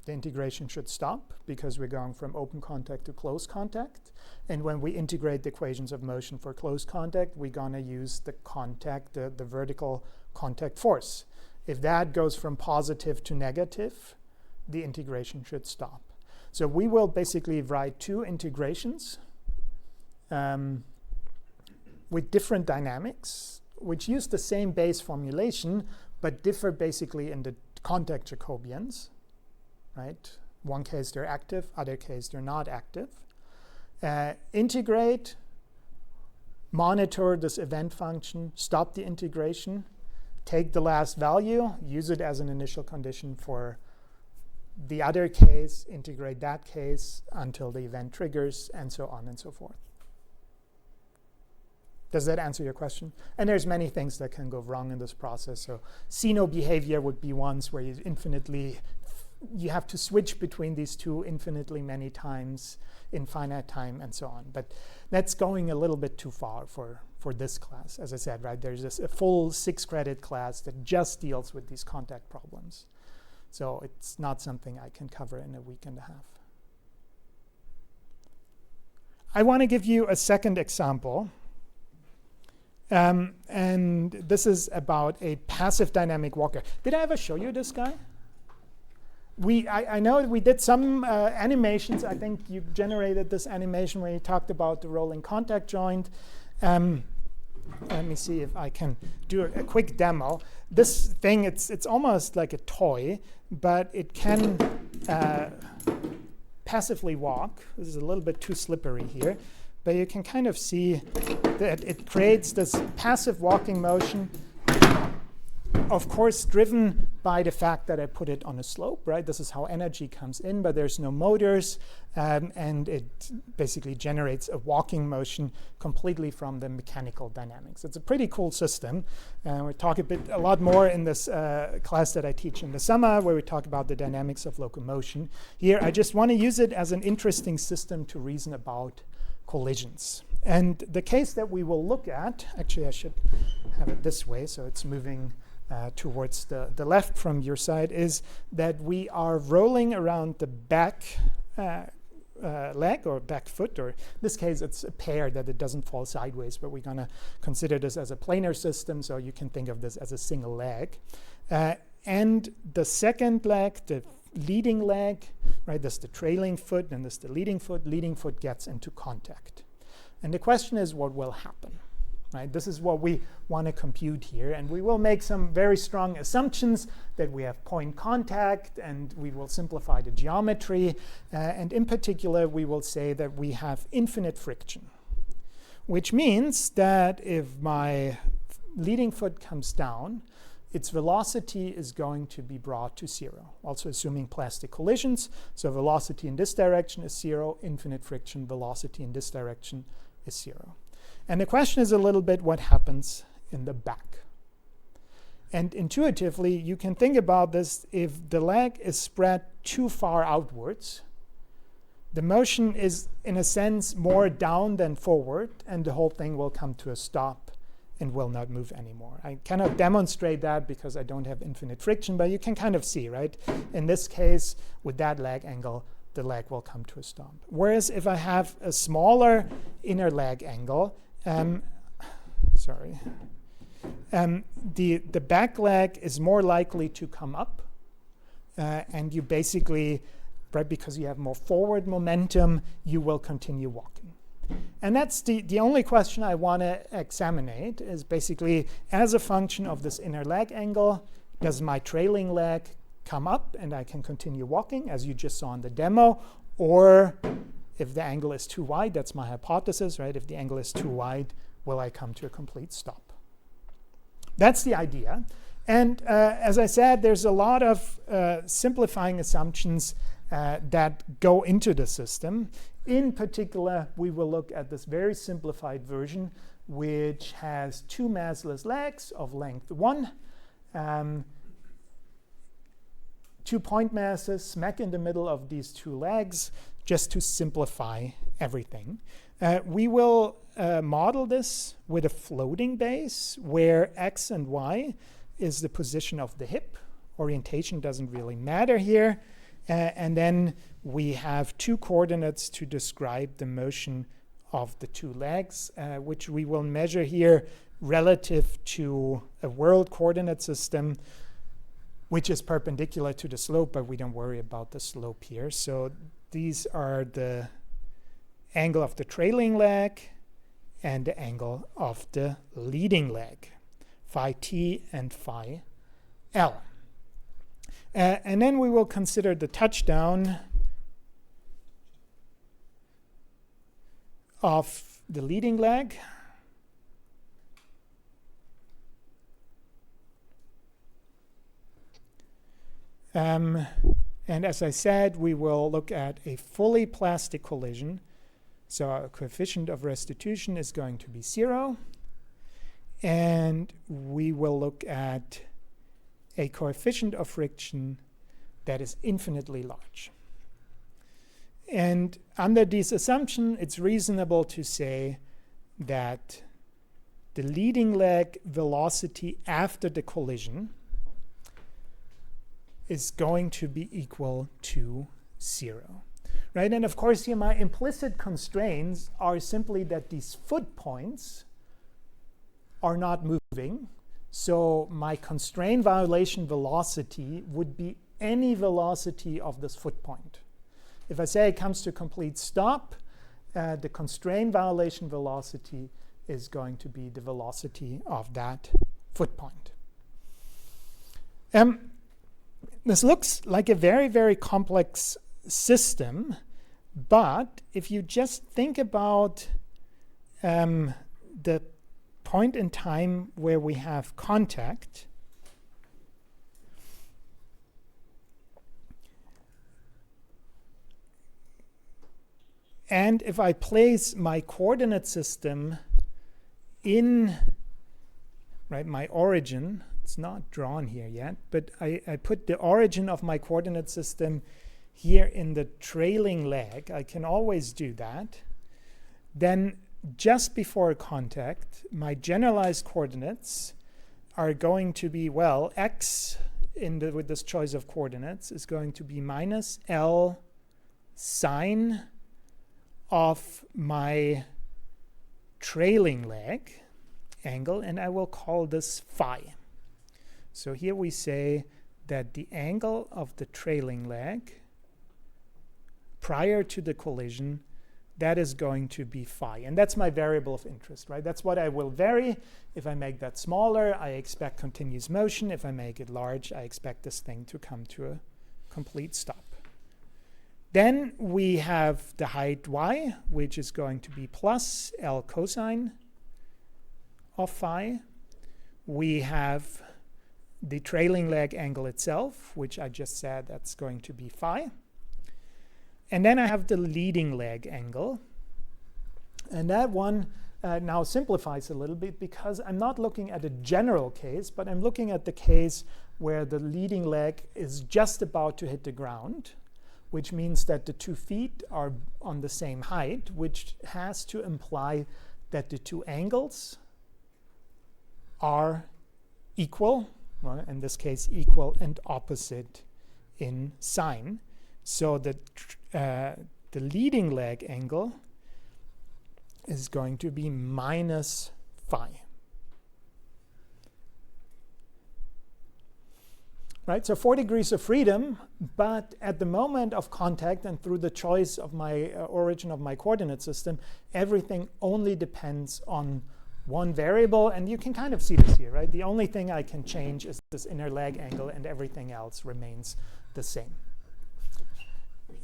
the integration should stop because we're going from open contact to close contact. And when we integrate the equations of motion for close contact, we're going to use the contact, the vertical contact force. If that goes from positive to negative, the integration should stop. So we will basically write two integrations with different dynamics, which use the same base formulation, but differ basically in the contact Jacobians. Right? One case they're active, other case they're not active. Integrate, monitor this event function, stop the integration, take the last value, use it as an initial condition for the other case, integrate that case until the event triggers, and so on and so forth. Does that answer your question? And there's many things that can go wrong in this process. So Sino behavior would be ones where you have to switch between these two infinitely many times in finite time and so on. But that's going a little bit too far for this class. As I said, right, there's a full 6-credit class that just deals with these contact problems. So it's not something I can cover in a week and a half. I want to give you a second example. And this is about a passive dynamic walker. Did I ever show you this guy? I know we did some animations. I think you generated this animation where you talked about the rolling contact joint. Let me see if I can do a quick demo. This thing, it's almost like a toy, but it can passively walk. This is a little bit too slippery here. But you can kind of see that it creates this passive walking motion of course, driven by the fact that I put it on a slope, right? This is how energy comes in, but there's no motors, and it basically generates a walking motion completely from the mechanical dynamics. It's a pretty cool system. We'll talk a lot more in this class that I teach in the summer, where we talk about the dynamics of locomotion. Here, I just want to use it as an interesting system to reason about collisions. And the case that we will look at, actually I should have it this way so it's moving towards the left from your side, is that we are rolling around the back leg or back foot, or in this case it's a pair that it doesn't fall sideways, but we're going to consider this as a planar system, so you can think of this as a single leg. And the second leg, the leading leg, right, that's the trailing foot, and this the leading foot gets into contact. And the question is, what will happen? Right? This is what we want to compute here, and we will make some very strong assumptions that we have point contact, and we will simplify the geometry, and in particular we will say that we have infinite friction, which means that if my leading foot comes down, its velocity is going to be brought to 0, also assuming plastic collisions. So velocity in this direction is 0, infinite friction, velocity in this direction is 0. And the question is a little bit what happens in the back. And intuitively, you can think about this: if the leg is spread too far outwards, the motion is, in a sense, more down than forward, and the whole thing will come to a stop and will not move anymore. I cannot demonstrate that because I don't have infinite friction, but you can kind of see, right? In this case, with that leg angle, the leg will come to a stop. Whereas if I have a smaller inner leg angle, the back leg is more likely to come up, and you basically, right, because you have more forward momentum, you will continue walking. And that's the only question I want to examine, is basically, as a function of this inner leg angle, does my trailing leg come up and I can continue walking, as you just saw in the demo, or if the angle is too wide, that's my hypothesis, right? If the angle is too wide, will I come to a complete stop? That's the idea. And as I said, there's a lot of simplifying assumptions that go into the system. In particular, we will look at this very simplified version, which has two massless legs of length 1, 2 point masses smack in the middle of these two legs, just to simplify everything. We will model this with a floating base, where x and y is the position of the hip. Orientation doesn't really matter here. And then we have 2 coordinates to describe the motion of the 2 legs, which we will measure here relative to a world coordinate system, which is perpendicular to the slope, but we don't worry about the slope here. So these are the angle of the trailing leg and the angle of the leading leg, phi t and phi l. And then we will consider the touchdown of the leading leg. And as I said, we will look at a fully plastic collision. So our coefficient of restitution is going to be 0. And we will look at a coefficient of friction that is infinitely large. And under this assumption, it's reasonable to say that the leading leg velocity after the collision is going to be equal to 0. Right? And of course, here my implicit constraints are simply that these foot points are not moving. So my constraint violation velocity would be any velocity of this foot point. If I say it comes to a complete stop, the constraint violation velocity is going to be the velocity of that foot point. This looks like a very, very complex system, but if you just think about the point in time where we have contact, And if I place my coordinate system in my origin, it's not drawn here yet, but I put the origin of my coordinate system here in the trailing leg. I can always do that. Then just before contact, my generalized coordinates are going to be, well, x with this choice of coordinates is going to be minus L sine of my trailing leg angle, and I will call this phi. So here we say that the angle of the trailing leg prior to the collision, that is going to be phi. And that's my variable of interest, right? That's what I will vary. If I make that smaller, I expect continuous motion. If I make it large, I expect this thing to come to a complete stop. Then we have the height y, which is going to be plus L cosine of phi. We have the trailing leg angle itself, which I just said that's going to be phi. And then I have the leading leg angle. And that one now simplifies a little bit because I'm not looking at a general case, but I'm looking at the case where the leading leg is just about to hit the ground, which means that the 2 feet are on the same height, which has to imply that the two angles are equal, well, in this case equal and opposite in sine. So the leading leg angle is going to be minus phi. Right, so 4 degrees of freedom, but at the moment of contact and through the choice of my origin of my coordinate system, everything only depends on one variable, and you can kind of see this here, right? The only thing I can change is this inner leg angle, and everything else remains the same.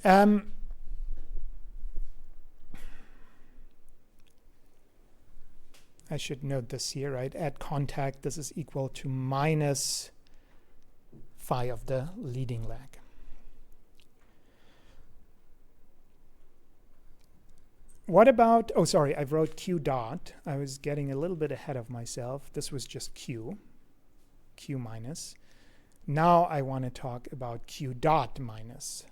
I should note this here, right? At contact, this is equal to minus phi of the leading leg. What about, oh, sorry, I wrote Q dot. I was getting a little bit ahead of myself. This was just Q minus. Now I want to talk about Q dot minus,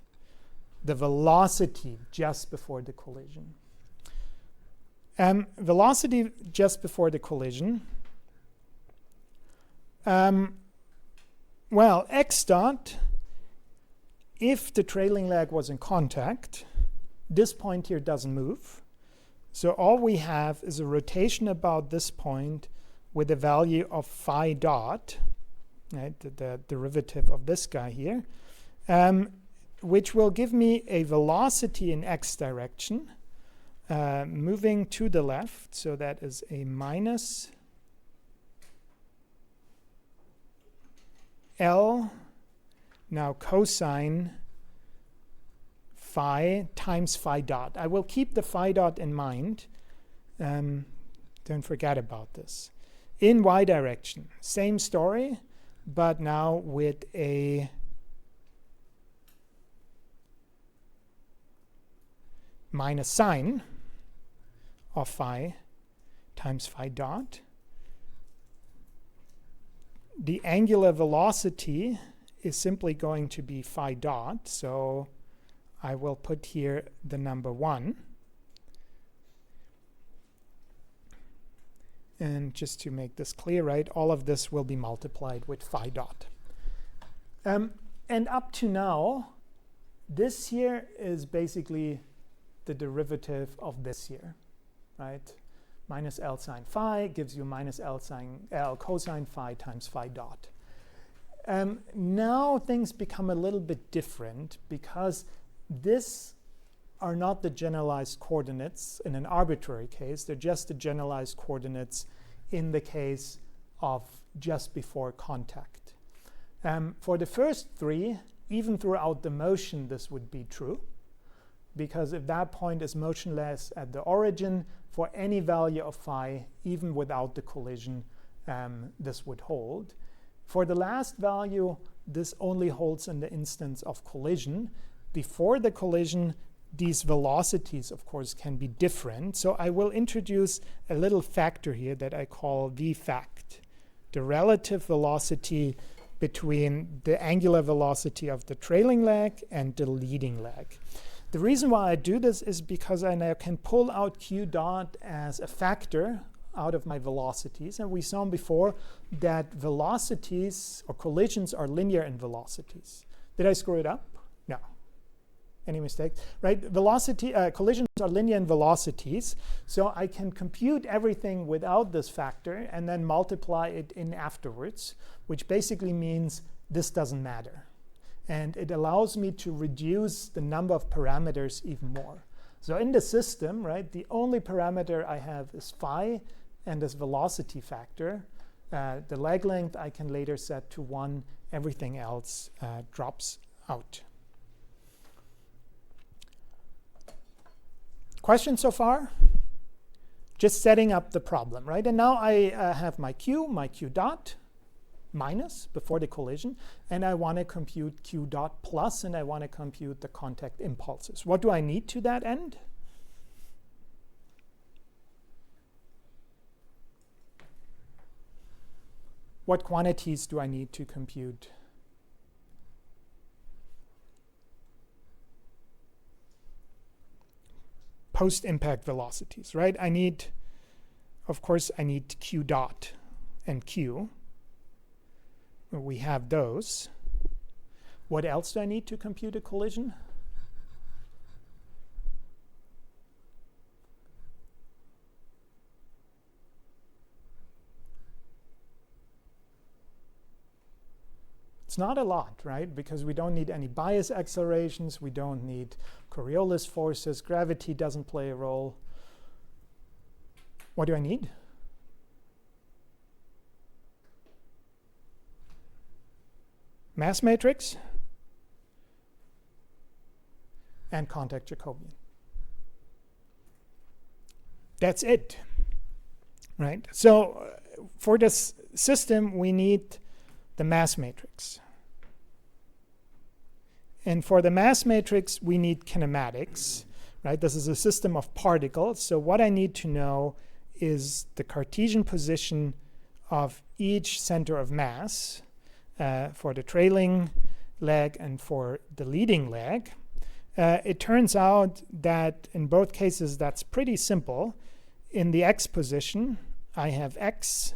the velocity just before the collision. Velocity just before the collision. Well, x dot, if the trailing leg was in contact, this point here doesn't move. So all we have is a rotation about this point with a value of phi dot, right, the derivative of this guy here, which will give me a velocity in x direction moving to the left. So that is a minus L, now cosine phi times phi dot. I will keep the phi dot in mind. Don't forget about this. In y direction, same story, but now with a minus sign of phi times phi dot. The angular velocity is simply going to be phi dot, so I will put here the number 1. And just to make this clear, right, all of this will be multiplied with phi dot. And up to now, this here is basically the derivative of this here, right? Minus L sine phi gives you minus L cosine phi times phi dot. Now things become a little bit different because this are not the generalized coordinates in an arbitrary case. They're just the generalized coordinates in the case of just before contact. For the first 3, even throughout the motion, this would be true, because if that point is motionless at the origin, for any value of phi, even without the collision, this would hold. For the last value, this only holds in the instance of collision. Before the collision, these velocities, of course, can be different. So I will introduce a little factor here that I call v-fact, the relative velocity between the angular velocity of the trailing leg and the leading leg. The reason why I do this is because I now can pull out q dot as a factor out of my velocities. And we saw before that velocities or collisions are linear in velocities. Did I screw it up? No. Any mistakes? Right? Collisions are linear in velocities. So I can compute everything without this factor and then multiply it in afterwards, which basically means this doesn't matter. And it allows me to reduce the number of parameters even more. So in the system, right, the only parameter I have is phi and this velocity factor. The leg length I can later set to 1. Everything else drops out. Questions so far? Just setting up the problem, right? And now I have my q dot minus before the collision, and I want to compute q dot plus, and I want to compute the contact impulses. What do I need to that end? What quantities do I need to compute? Post-impact velocities, right? Of course, I need q dot and q. We have those. What else do I need to compute a collision? It's not a lot, right? Because we don't need any bias accelerations. We don't need Coriolis forces. Gravity doesn't play a role. What do I need? Mass matrix and contact Jacobian. That's it, right? So for this system, we need the mass matrix. And for the mass matrix, we need kinematics, right? This is a system of particles. So what I need to know is the Cartesian position of each center of mass for the trailing leg and for the leading leg. It turns out that in both cases, that's pretty simple. In the x position, I have x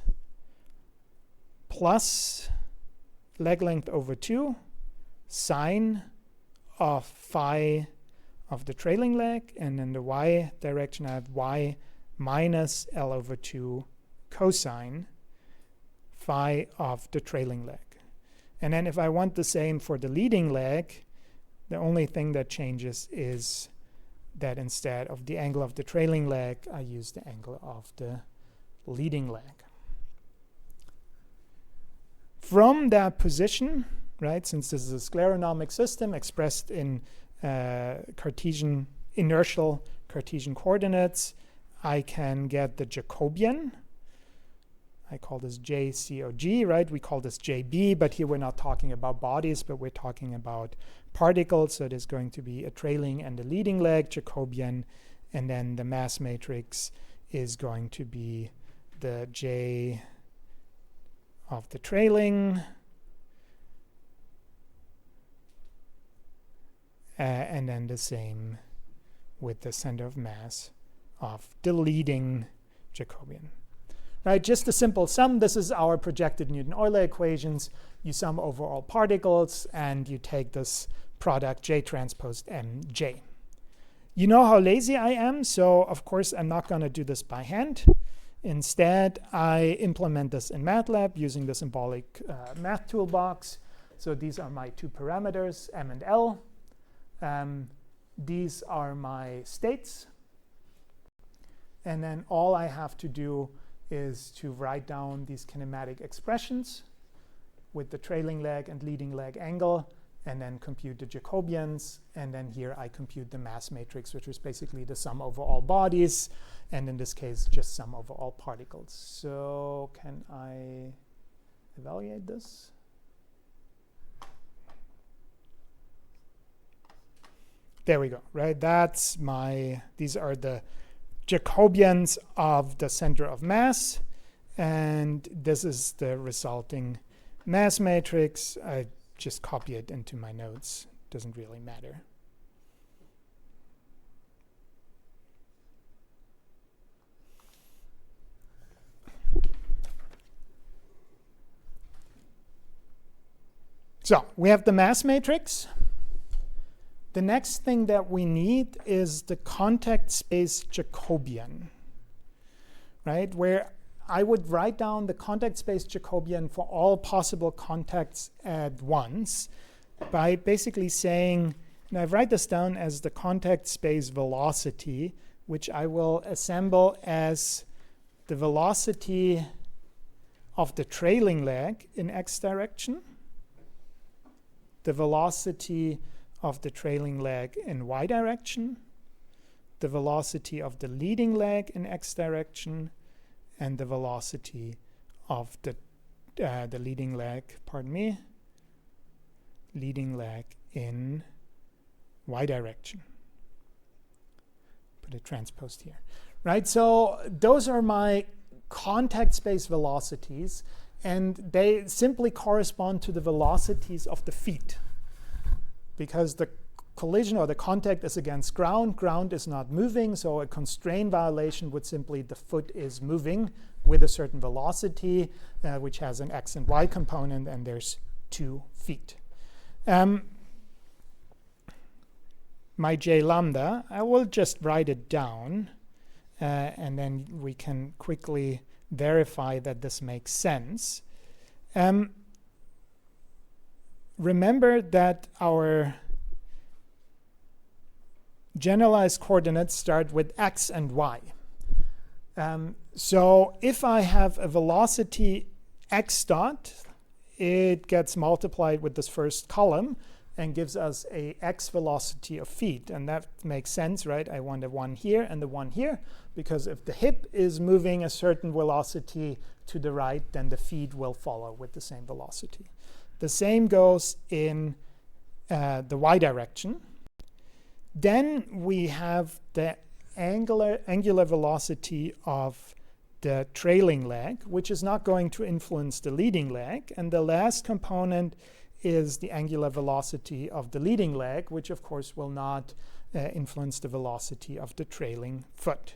plus leg length over 2 sine of phi of the trailing leg, and in the y direction I have y minus L over 2 cosine phi of the trailing leg. And then if I want the same for the leading leg, the only thing that changes is that instead of the angle of the trailing leg, I use the angle of the leading leg. From that position, right, since this is a scleronomic system expressed in inertial Cartesian coordinates, I can get the Jacobian. I call this JCOG, right? We call this JB, but here we're not talking about bodies, but we're talking about particles. So it is going to be a trailing and a leading leg Jacobian, and then the mass matrix is going to be the J of the trailing and then the same with the center of mass of the leading Jacobian. Right, just a simple sum. This is our projected Newton-Euler equations. You sum over all particles, and you take this product J transpose MJ. You know how lazy I am, so of course I'm not going to do this by hand. Instead, I implement this in MATLAB using the symbolic math toolbox. So these are my two parameters, M and L. These are my states. And then all I have to do is to write down these kinematic expressions with the trailing leg and leading leg angle, and then compute the Jacobians. And then here I compute the mass matrix, which is basically the sum over all bodies, and in this case, just sum over all particles. So can I evaluate this? there we go, right? That's these are the Jacobians of the center of mass, and this is the resulting mass matrix. I just copy it into my notes, doesn't really matter. So we have the mass matrix. The next thing that we need is the contact space Jacobian, right? Where I would write down the contact space Jacobian for all possible contacts at once by basically saying, and I write this down as the contact space velocity, which I will assemble as the velocity of the trailing leg in x direction, the velocity of the trailing leg in y direction, the velocity of the leading leg in x direction, and the velocity of the leading leg, leading leg in y direction. Put a transposed here, right? So those are my contact space velocities, and they simply correspond to the velocities of the feet, because the collision or the contact is against ground. Ground is not moving, so a constraint violation would simply the foot is moving with a certain velocity, which has an x and y component, and there's 2 feet. My j lambda, I will just write it down, and then we can quickly verify that this makes sense. Remember that our generalized coordinates start with x and y. So if I have a velocity x dot, it gets multiplied with this first column and gives us a x velocity of feet. And that makes sense, right? I want the one here and the one here, because if the hip is moving a certain velocity to the right, then the feet will follow with the same velocity. The same goes in the y direction. Then we have the angular velocity of the trailing leg, which is not going to influence the leading leg. And the last component is the angular velocity of the leading leg, which of course will not influence the velocity of the trailing foot.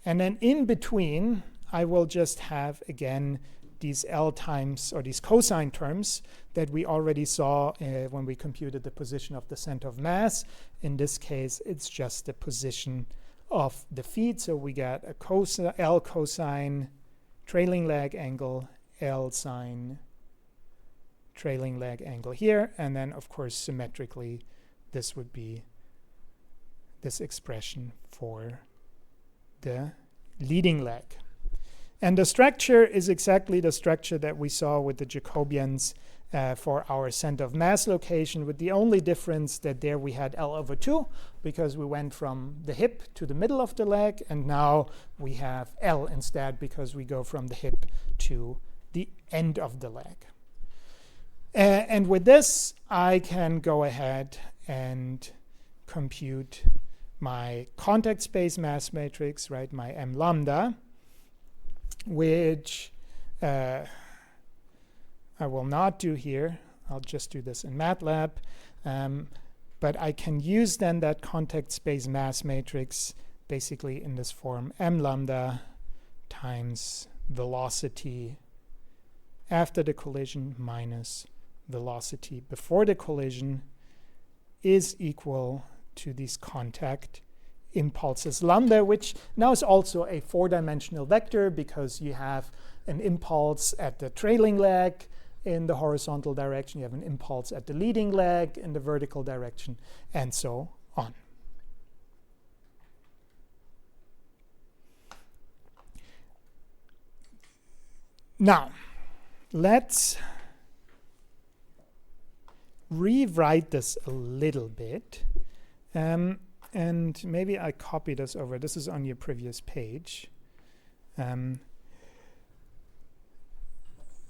And then in between, I will just have, again, these L times, or these cosine terms that we already saw when we computed the position of the center of mass. In this case, it's just the position of the feet. So we get a L cosine trailing leg angle, L sine trailing leg angle here. And then, of course, symmetrically, this would be this expression for the leading leg. And the structure is exactly the structure that we saw with the Jacobians for our center of mass location, with the only difference that there we had L over 2, because we went from the hip to the middle of the leg, and now we have L instead, because we go from the hip to the end of the leg. And with this, I can go ahead and compute my contact space mass matrix, right, my m lambda, which I will not do here. I'll just do this in MATLAB. But I can use then that contact space mass matrix basically in this form: m lambda times velocity after the collision minus velocity before the collision is equal to these contact impulses lambda, which now is also a 4-dimensional vector, because you have an impulse at the trailing leg in the horizontal direction, you have an impulse at the leading leg in the vertical direction, and so on. Now, let's rewrite this a little bit. And maybe I copy this over. This is on your previous page.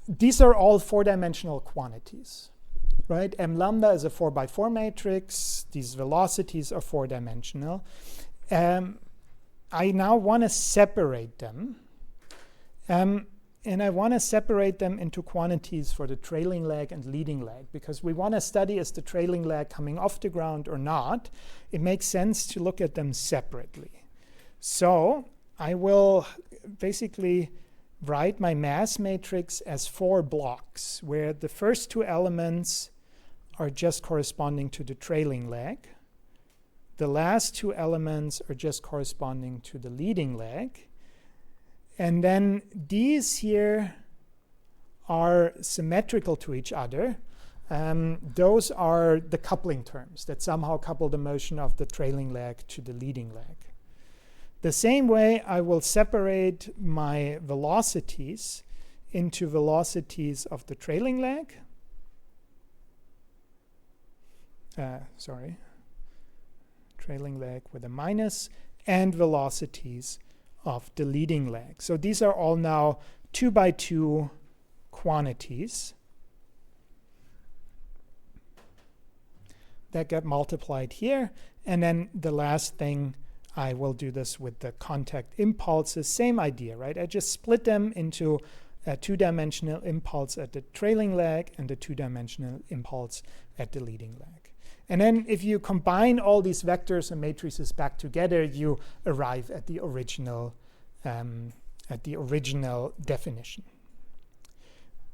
These are all 4-dimensional quantities. right? M lambda is a 4x4 matrix. These velocities are 4-dimensional. I now want to separate them. And I want to separate them into quantities for the trailing leg and leading leg, because we want to study is the trailing leg coming off the ground or not. It makes sense to look at them separately. So I will basically write my mass matrix as 4 blocks, where the first 2 elements are just corresponding to the trailing leg. The last 2 elements are just corresponding to the leading leg. And then these here are symmetrical to each other. Those are the coupling terms that somehow couple the motion of the trailing leg to the leading leg. The same way, I will separate my velocities into velocities of the trailing leg. Trailing leg with a minus, and velocities of the leading leg. So these are all now 2x2 quantities that get multiplied here. And then the last thing, I will do this with the contact impulses. Same idea, right? I just split them into a 2-dimensional impulse at the trailing leg and a 2-dimensional impulse at the leading leg. And then if you combine all these vectors and matrices back together, you arrive at the original definition.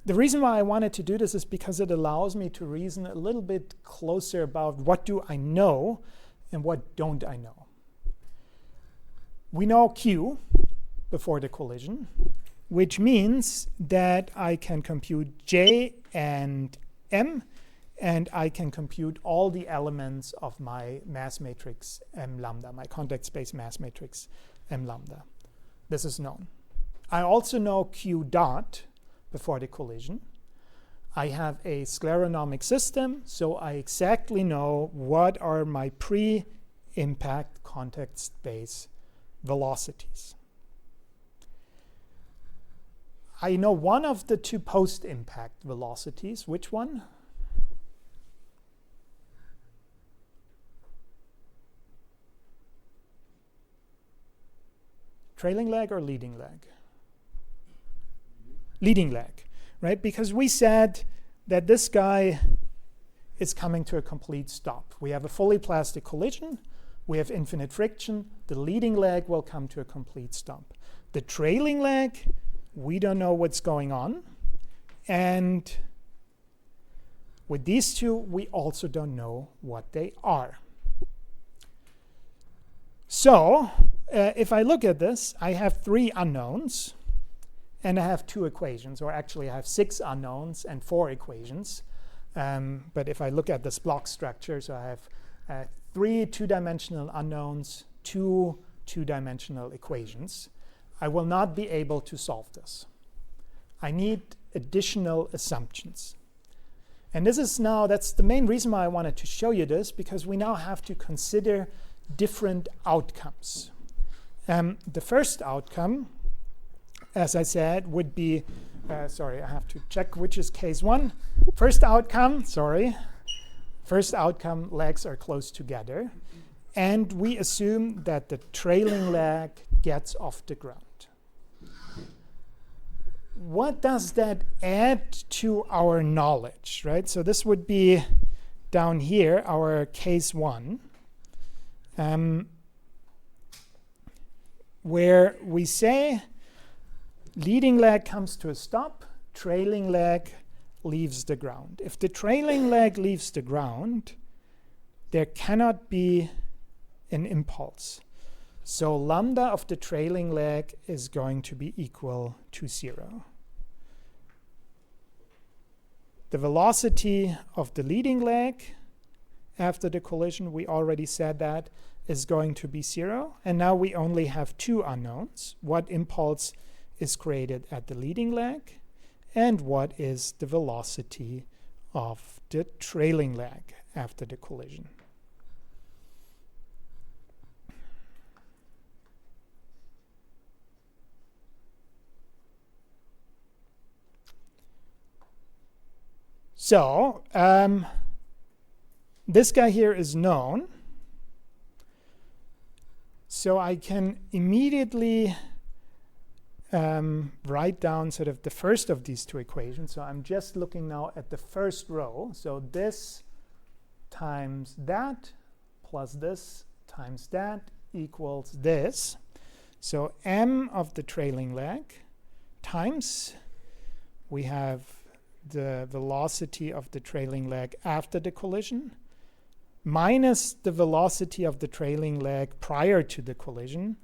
The reason why I wanted to do this is because it allows me to reason a little bit closer about what do I know and what don't I know. We know Q before the collision, which means that I can compute J and M, and I can compute all the elements of my mass matrix M lambda, my contact space mass matrix M lambda. This is known. I also know Q dot before the collision. I have a scleronomic system, so I exactly know what are my pre-impact contact space velocities. I know one of the 2 post-impact velocities. Which one? Trailing leg or leading leg? Leading leg, right? Because we said that this guy is coming to a complete stop. We have a fully plastic collision. We have infinite friction. The leading leg will come to a complete stop. The trailing leg, we don't know what's going on. And with these 2, we also don't know what they are. So if I look at this, I have 3 unknowns, and I have 2 equations, or actually I have 6 unknowns and 4 equations. But if I look at this block structure, so I have 3 2-dimensional unknowns, 2 2-dimensional equations. I will not be able to solve this. I need additional assumptions. And this is now, that's the main reason why I wanted to show you this, because we now have to consider different outcomes. The first outcome, as I said, would be, sorry, I have to check which is case 1. First outcome, legs are close together. And we assume that the trailing leg gets off the ground. What does that add to our knowledge, right? So this would be down here, our case 1. Where we say leading leg comes to a stop, trailing leg leaves the ground. If the trailing leg leaves the ground, there cannot be an impulse. So lambda of the trailing leg is going to be equal to 0. The velocity of the leading leg after the collision, we already said that, is going to be 0. And now we only have 2 unknowns. What impulse is created at the leading leg, and what is the velocity of the trailing leg after the collision. So this guy here is known. So I can immediately write down sort of the first of these two equations. So I'm just looking now at the first row. So this times that plus this times that equals this. So m of the trailing leg times, we have the velocity of the trailing leg after the collision, minus the velocity of the trailing leg prior to the collision.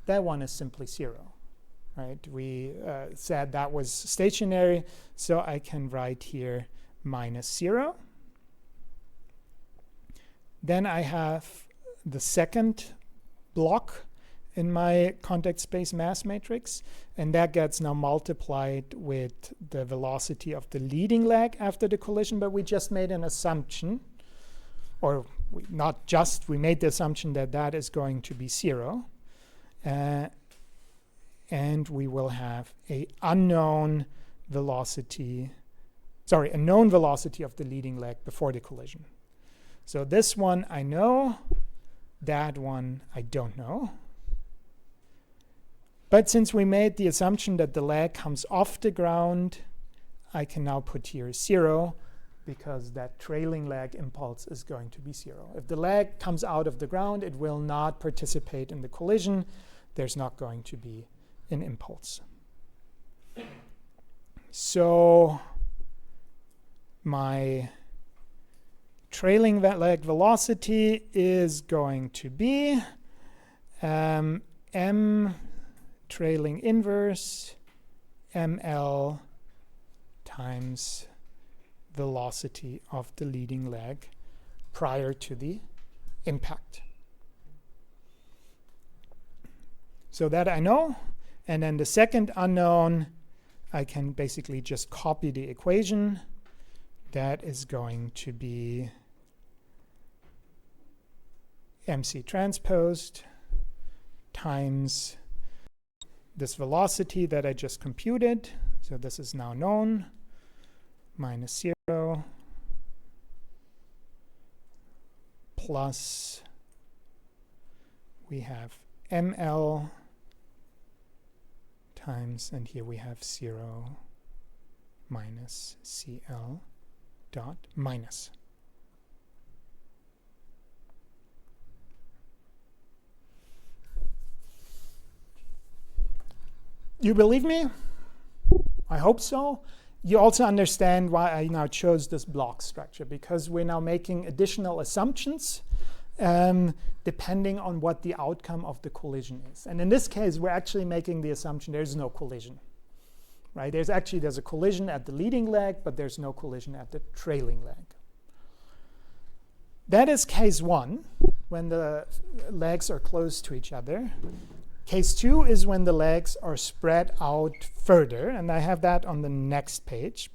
That one is simply 0, right? We said that was stationary, so I can write here minus 0. Then I have the second block in my contact space mass matrix, and that gets now multiplied with the velocity of the leading leg after the collision, but we just made an assumption, or not just, we made the assumption that that is going to be 0. And we will have a known velocity of the leading leg before the collision. So this one I know, that one I don't know. But since we made the assumption that the leg comes off the ground, I can now put here 0, because that trailing leg impulse is going to be 0. If the leg comes out of the ground, it will not participate in the collision. There's not going to be an impulse. So my trailing leg velocity is going to be m trailing inverse ml times velocity of the leading leg prior to the impact. So that I know. And then the second unknown, I can basically just copy the equation. That is going to be mc transposed times this velocity that I just computed. So this is now known, minus 0 plus we have ml times, and here we have 0 minus cl dot minus. You believe me? I hope so. You also understand why I now chose this block structure, because we're now making additional assumptions depending on what the outcome of the collision is. And in this case, we're actually making the assumption there's no collision, right? There's a collision at the leading leg, but there's no collision at the trailing leg. That is case 1, when the legs are close to each other. Case 2 is when the legs are spread out further, and I have that on the next page.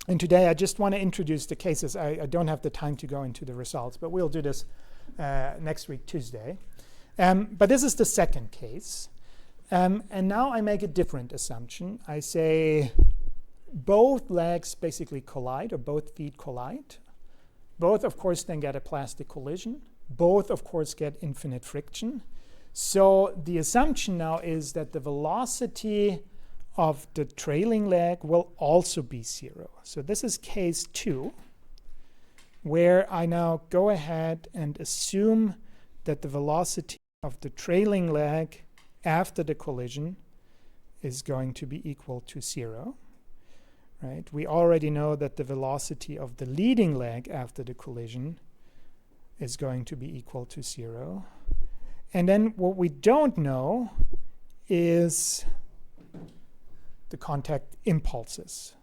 And today I just want to introduce the cases. I don't have the time to go into the results, but we'll do this next week, Tuesday. But this is the second case. And now I make a different assumption. I say both legs basically collide, or both feet collide. Both, of course, then get a plastic collision. Both, of course, get infinite friction. So the assumption now is that the velocity of the trailing leg will also be 0. So this is case 2, where I now go ahead and assume that the velocity of the trailing leg after the collision is going to be equal to 0. Right? We already know that the velocity of the leading leg after the collision is going to be equal to 0. And then what we don't know is the contact impulses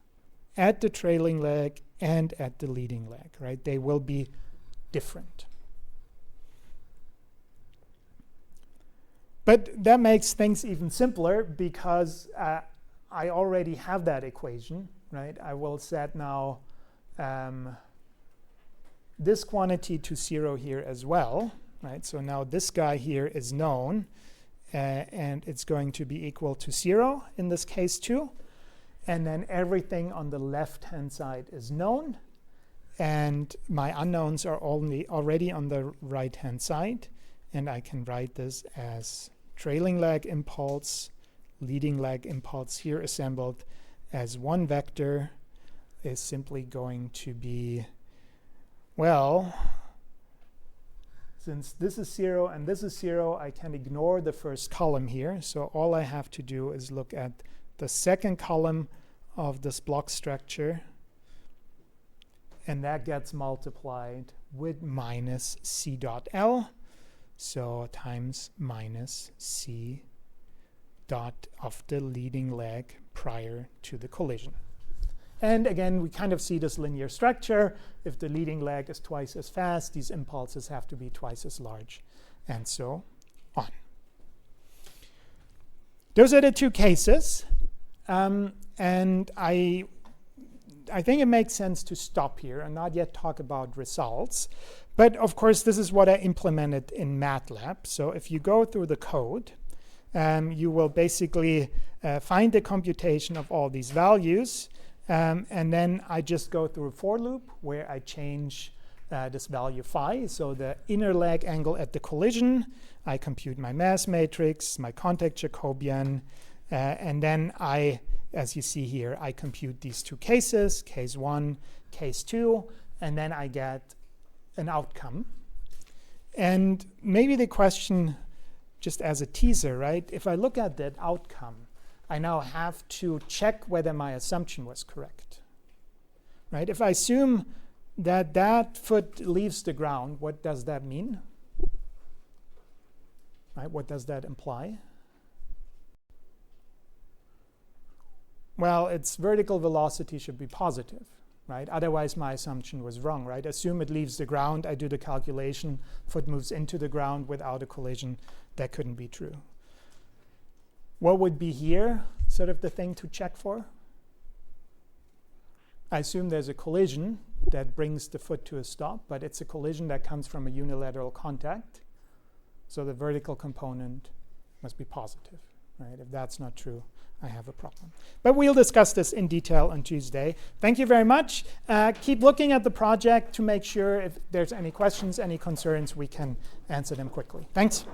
at the trailing leg and at the leading leg, right? They will be different. But that makes things even simpler, because I already have that equation, right? I will set now this quantity to 0 here as well. Right, so now this guy here is known, and it's going to be equal to 0 in this case too. and then everything on the left-hand side is known, and my unknowns are already on the right-hand side, and I can write this as trailing lag impulse, leading lag impulse here assembled as one vector is simply going to be, well, since this is 0 and this is 0, I can ignore the first column here. So all I have to do is look at the second column of this block structure, and that gets multiplied with minus C dot L, so times minus C dot of the leading leg prior to the collision. And again, we kind of see this linear structure. If the leading leg is twice as fast, these impulses have to be twice as large, and so on. Those are the two cases. And I think it makes sense to stop here and not yet talk about results. But of course, this is what I implemented in MATLAB. So if you go through the code, you will basically find the computation of all these values. And then I just go through a for loop where I change this value phi. So the inner leg angle at the collision, I compute my mass matrix, my contact Jacobian, and then I, as you see here, I compute these two cases, case 1, case 2, and then I get an outcome. And maybe the question, just as a teaser, right? If I look at that outcome, I now have to check whether my assumption was correct, right? If I assume that that foot leaves the ground, what does that mean? Right? What does that imply? Well, its vertical velocity should be positive, right? Otherwise, my assumption was wrong, right? Assume it leaves the ground. I do the calculation. Foot moves into the ground without a collision. That couldn't be true. What would be here sort of the thing to check for? I assume there's a collision that brings the foot to a stop, but it's a collision that comes from a unilateral contact. So the vertical component must be positive, right? If that's not true, I have a problem. But we'll discuss this in detail on Tuesday. Thank you very much. Keep looking at the project to make sure if there's any questions, any concerns, we can answer them quickly. Thanks.